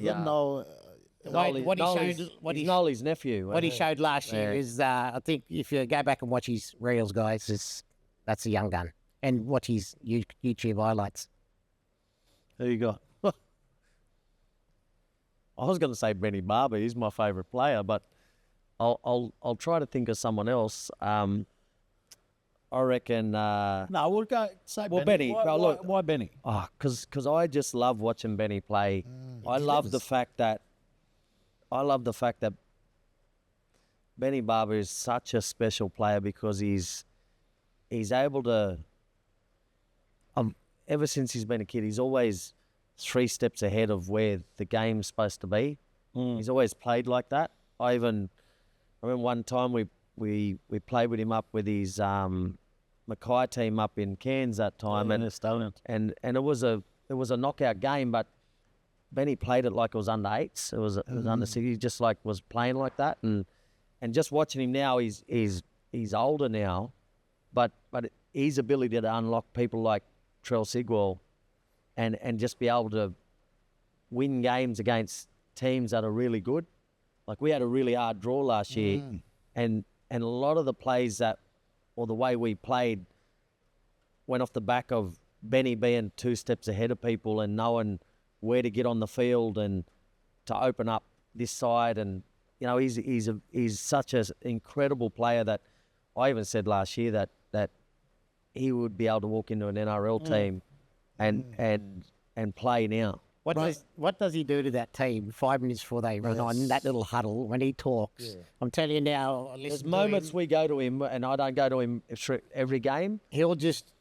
Nolly's nephew. What he showed last year is, I think, if you go back and watch his reels, guys, that's a young gun. And watch his YouTube highlights. Who you got? I was going to say Benny Barber. He's my favourite player, but I'll try to think of someone else. I reckon. No, we'll go say Benny. Why Benny? Oh, because I just love watching Benny play. I love the fact that Benny Barber is such a special player because he's able to. Ever since he's been a kid, he's always 3 steps ahead of where the game's supposed to be. He's always played like that. I remember one time we played with him up with his Mackay team up in Cairns that time, and it was a knockout game, but Benny played it like it was under 8s. It was under 6. He just was playing like that, and just watching him now, he's older now, but his ability to unlock people like Trell Sigwell, and just be able to win games against teams that are really good. Like we had a really hard draw last year, and a lot of the plays or the way we played went off the back of Benny being 2 steps ahead of people and knowing where to get on the field and to open up this side. And, you know, he's such an incredible player that I even said last year that he would be able to walk into an NRL team and play now. What does he do to that team 5 minutes before they run on that little huddle when he talks? Yeah. I'm telling you now. There's moments we go to him, and I don't go to him every game. He'll just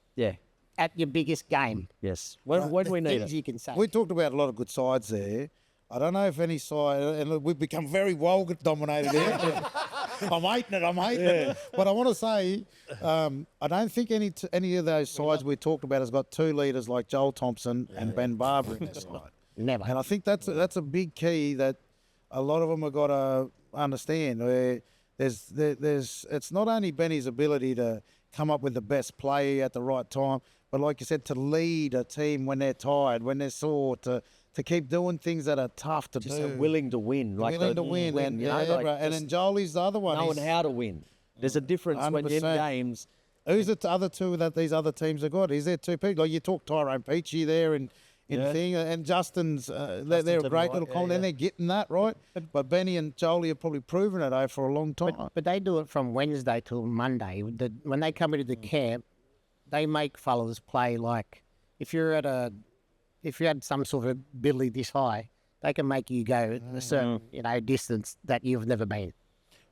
at your biggest game. Yes, when we need it. You can say. We talked about a lot of good sides there. I don't know if any side, and we've become very Walgot dominated here. I'm hating it. But I want to say, I don't think any of those sides we talked about has got 2 leaders like Joel Thompson and Ben Barber in their side. Never. And I think that's a big key that a lot of them have got to understand. Where there's it's not only Benny's ability to come up with the best play at the right time, but like you said, to lead a team when they're tired, when they're sore, to keep doing things that are tough to just do. Willing to win. Willing to win. And then Jolie's the other one. Knowing how to win. There's a difference 100%. When you're in games. Who's the other 2 that these other teams have got? Is there 2 people? Like you talk Tyrone Peachy there in thing, and Justin's, they're a great little comment, and they're getting that, right? But Benny and Jolie have probably proven it for a long time. But they do it from Wednesday till Monday. When they come into the camp, they make fellas play like, if you had some sort of ability this high, they can make you go a certain, distance that you've never been.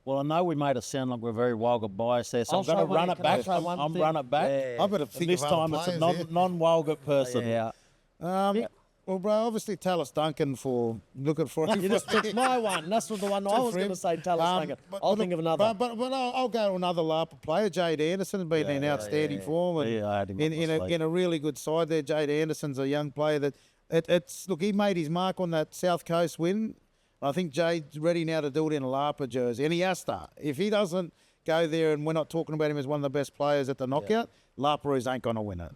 Well, I know we made it sound like we're very Walgot biased there, so I'll I'm going to try run one- it can I back. try one I'm thing? run it back. Yeah. I've got to And think this of other time it's a players here. non-Walgot person. Yeah. Well, bro, obviously Tallis Duncan for looking for him. You just took my one. That's what the one I was going to say. Tell us, I'll think of another. But I'll go to another Larper player. Jade Anderson has been in outstanding form. And Yeah, I had him in up my in a really good side there. Jade Anderson's a young player that look, he made his mark on that South Coast win. I think Jade's ready now to do it in a Larper jersey, and he has to. If he doesn't go there, and we're not talking about him as one of the best players at the knockout, Larperoos ain't going to win it.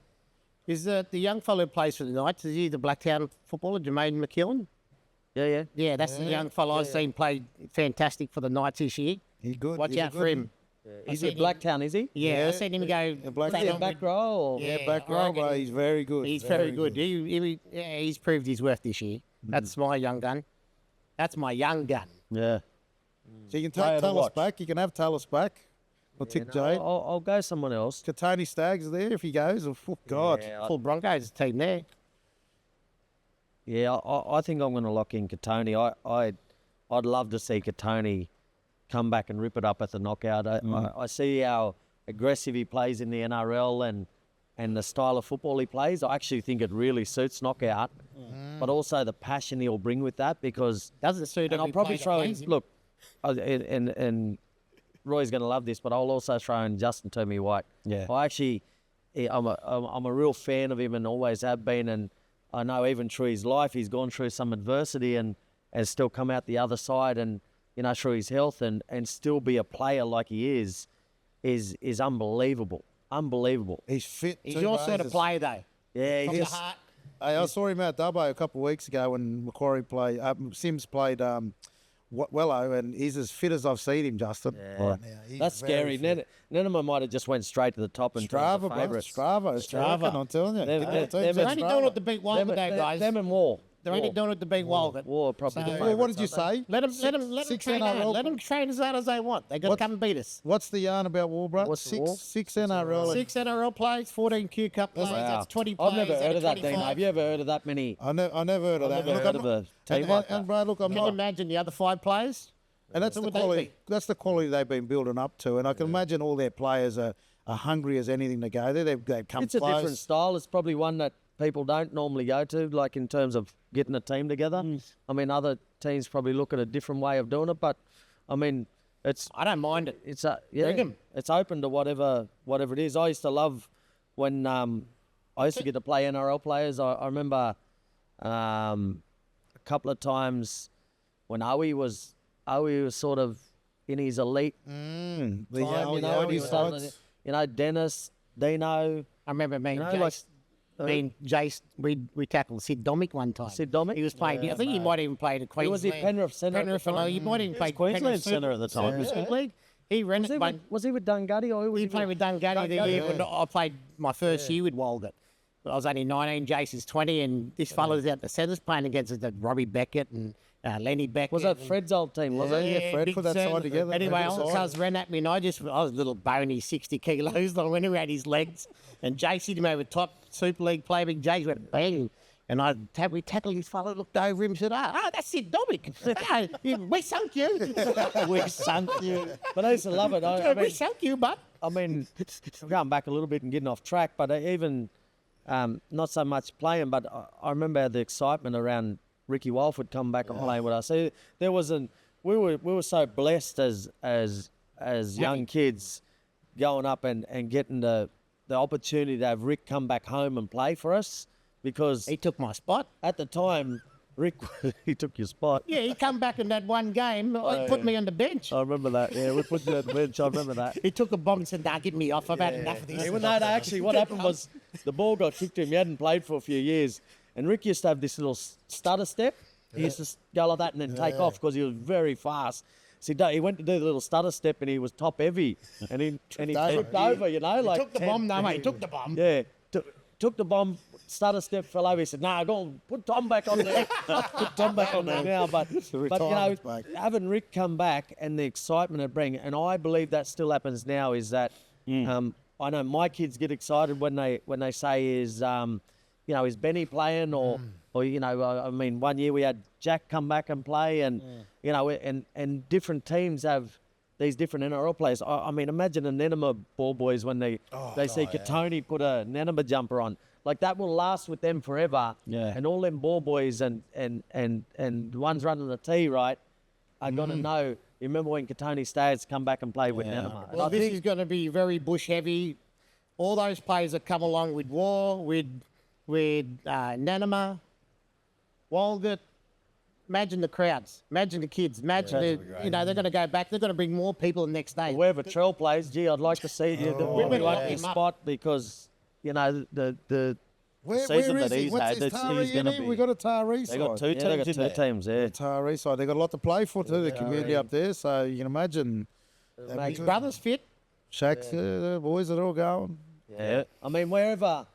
Is the young fellow who plays for the Knights? Is he the Blacktown footballer, Jermaine McKillen? Yeah. Yeah, that's the young fellow I've seen play fantastic for the Knights this year. He's good. Watch He's a out good for him. Is it Blacktown, is he? Yeah, I seen him go. Black- play Is he on- back row? Or? Yeah, back I row, reckon bro. He's very good. He's very good. He's proved his worth this year. That's my young gun. That's my young gun. Yeah. So you can Player take to Tallis watch. back. You can have Tallis back. Or tick Jade. I'll go someone else. Tony Staggs there if he goes. Oh, God. Full Broncos team there. Yeah, I think I'm going to lock in Katoni. I'd love to see Katoni come back and rip it up at the knockout. I see how aggressive he plays in the NRL and the style of football he plays. I actually think it really suits knockout, but also the passion he'll bring with that because Doesn't suit him. and I'll He probably plays throw in, amazing. look, and Roy's going to love this, but I'll also throw in Justin Toomey White. Yeah. I'm a real fan of him and always have been, and I know even through his life he's gone through some adversity and has still come out the other side, and through his health and still be a player like he is unbelievable. Unbelievable. He's fit. He's too, your mate. sort of player, though. Yeah, From he the just heart. Hey, I saw him out Dubbo a couple of weeks ago when Macquarie played. Sims played Wello, and he's as fit as I've seen him, Justin. Yeah. He's That's very scary. fit. Nenema might have just went straight to the top and Strava, bro. Strava. I'm telling you. Them- Yeah, them- teams them- at They're only Strava. doing it to beat Walgot, though, guys. Them and War. They're only doing it to beat Walgot. War probably. So- the Well, what did you favourites, aren't say? Let them Six train NRL. hard. Let them train as hard as they want. They got to What's- come and beat us. What's the yarn about War, bro? What's the War? Six NRL. 6 NRL players, 14 Q Cup players. That's 20 they? players. I've never out heard of that, 25. Dino. Have you ever heard of that many? I never heard of that. never Look, heard I'm of a not- team like that. And bro, look, I'm Can you not. imagine the other 5 players? And that's Who the would they quality. be? That's the quality they've been building up to. And I can imagine all their players are hungry as anything to go there. They've come It's a close. different style. It's probably one that people don't normally go to, like in terms of getting a team together. I mean, other teams probably look at a different way of doing it, but I mean, I don't mind it. it's Bring 'em. it's open to whatever it is. I used to love when I used to get to play NRL players. I remember a couple of times when Owie was sort of in his elite The time, Yowie when he was starting, sides. Dennis, Dino, I remember me and You know, like- Jace. Me and Jace, we tackled Sid Domick one time. Sid Domick? He was playing. I think he might even played at Who was Queensland. he, Penrith centre at the Penrith, time? he might even play Queensland centre at the time. Super League. He ran it. But was he with Dungutty or who was he played with Dungutty the year when I played my first year with Walgot. I was only 19, Jace is 20, and this fella's out the centres playing against us, Robbie Beckett and Lenny Beckett. Was that and- Fred's old team, was it? Yeah, Fred big put that turn. side together. Anyway, Every all side. cuz ran at me, and I was a little bony, 60 kilos. I went around his legs, and Jace hit him over top. Super League player, big Jace went bang. And we tackled his fellow, looked over him, said, that's it, Dominic. We sunk you. We sunk you. But I used to love it. I We mean, sunk you, but. I mean, going back a little bit and getting off track, but even not so much playing, but I remember the excitement around Ricky Walford coming back and playing with us. So there wasn't. We were so blessed as young kids going up and getting the opportunity to have Rick come back home and play for us because He took my spot. at the time Rick he took your spot. Yeah, he come back in that one game. He put me on the bench. I remember that. Yeah, we put you at the bench. I remember that. He took a bomb and said, get me off. I've had enough of this. Even though actually what happened was the ball got kicked to him. He hadn't played for a few years. And Rick used to have this little stutter step. He used to go like that and then take off because he was very fast. So he went to do the little stutter step and he was top heavy. And he tripped over, like... Took the bomb, no, mate. He took the bomb. Yeah. Took the bomb, stutter step, fell over. He said, go on, put Tom back on there. Put Tom back on there now. But retirement's back. having Rick come back and the excitement it brings, and I believe that still happens now, is that I know my kids get excited when they say is Benny playing or Or, you know, I mean, one year we had Jack come back and play, and, you know, and different teams have these different NRL players. I mean, imagine a Nenema ball boys when they see Katoni put a Nenema jumper on. Like, that will last with them forever. Yeah. And all them ball boys and the ones running the tee, right, are going to know. You remember when Katoni Stayers come back and play with Nenema? And Well, I this think is going to be very bush heavy. All those players that come along with War, with Nanema, Walgot. Imagine the crowds. Imagine the kids. Imagine you know, they're going to go back. They're going to bring more people the next day. wherever Trell plays, gee, I'd like to see the lucky spot because, you know, the Where season is that he? he's What's had, his it's- he's Taree gonna in here? be- We got a Taree They got side. two they teams got in two there. teams there. Taree side. They got a lot to play for too. The community up there, so you can imagine. His brother's fit. Shaq's, the boys are all going. Yeah. I mean, wherever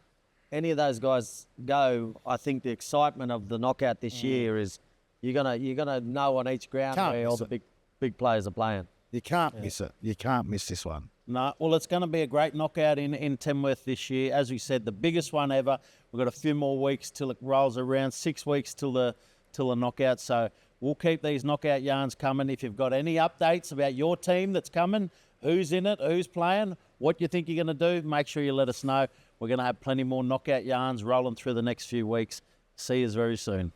any of those guys go, I think the excitement of the knockout this year is you're gonna know on each ground Can't where all miss the it. big players are playing. You can't miss it. You can't miss this one. No, well, it's going to be a great knockout in Tenworth this year. As we said, the biggest one ever. We've got a few more weeks till it rolls around. 6 weeks till the knockout. So we'll keep these knockout yarns coming. If you've got any updates about your team that's coming, who's in it, who's playing, what you think you're going to do, make sure you let us know. We're going to have plenty more knockout yarns rolling through the next few weeks. See you very soon.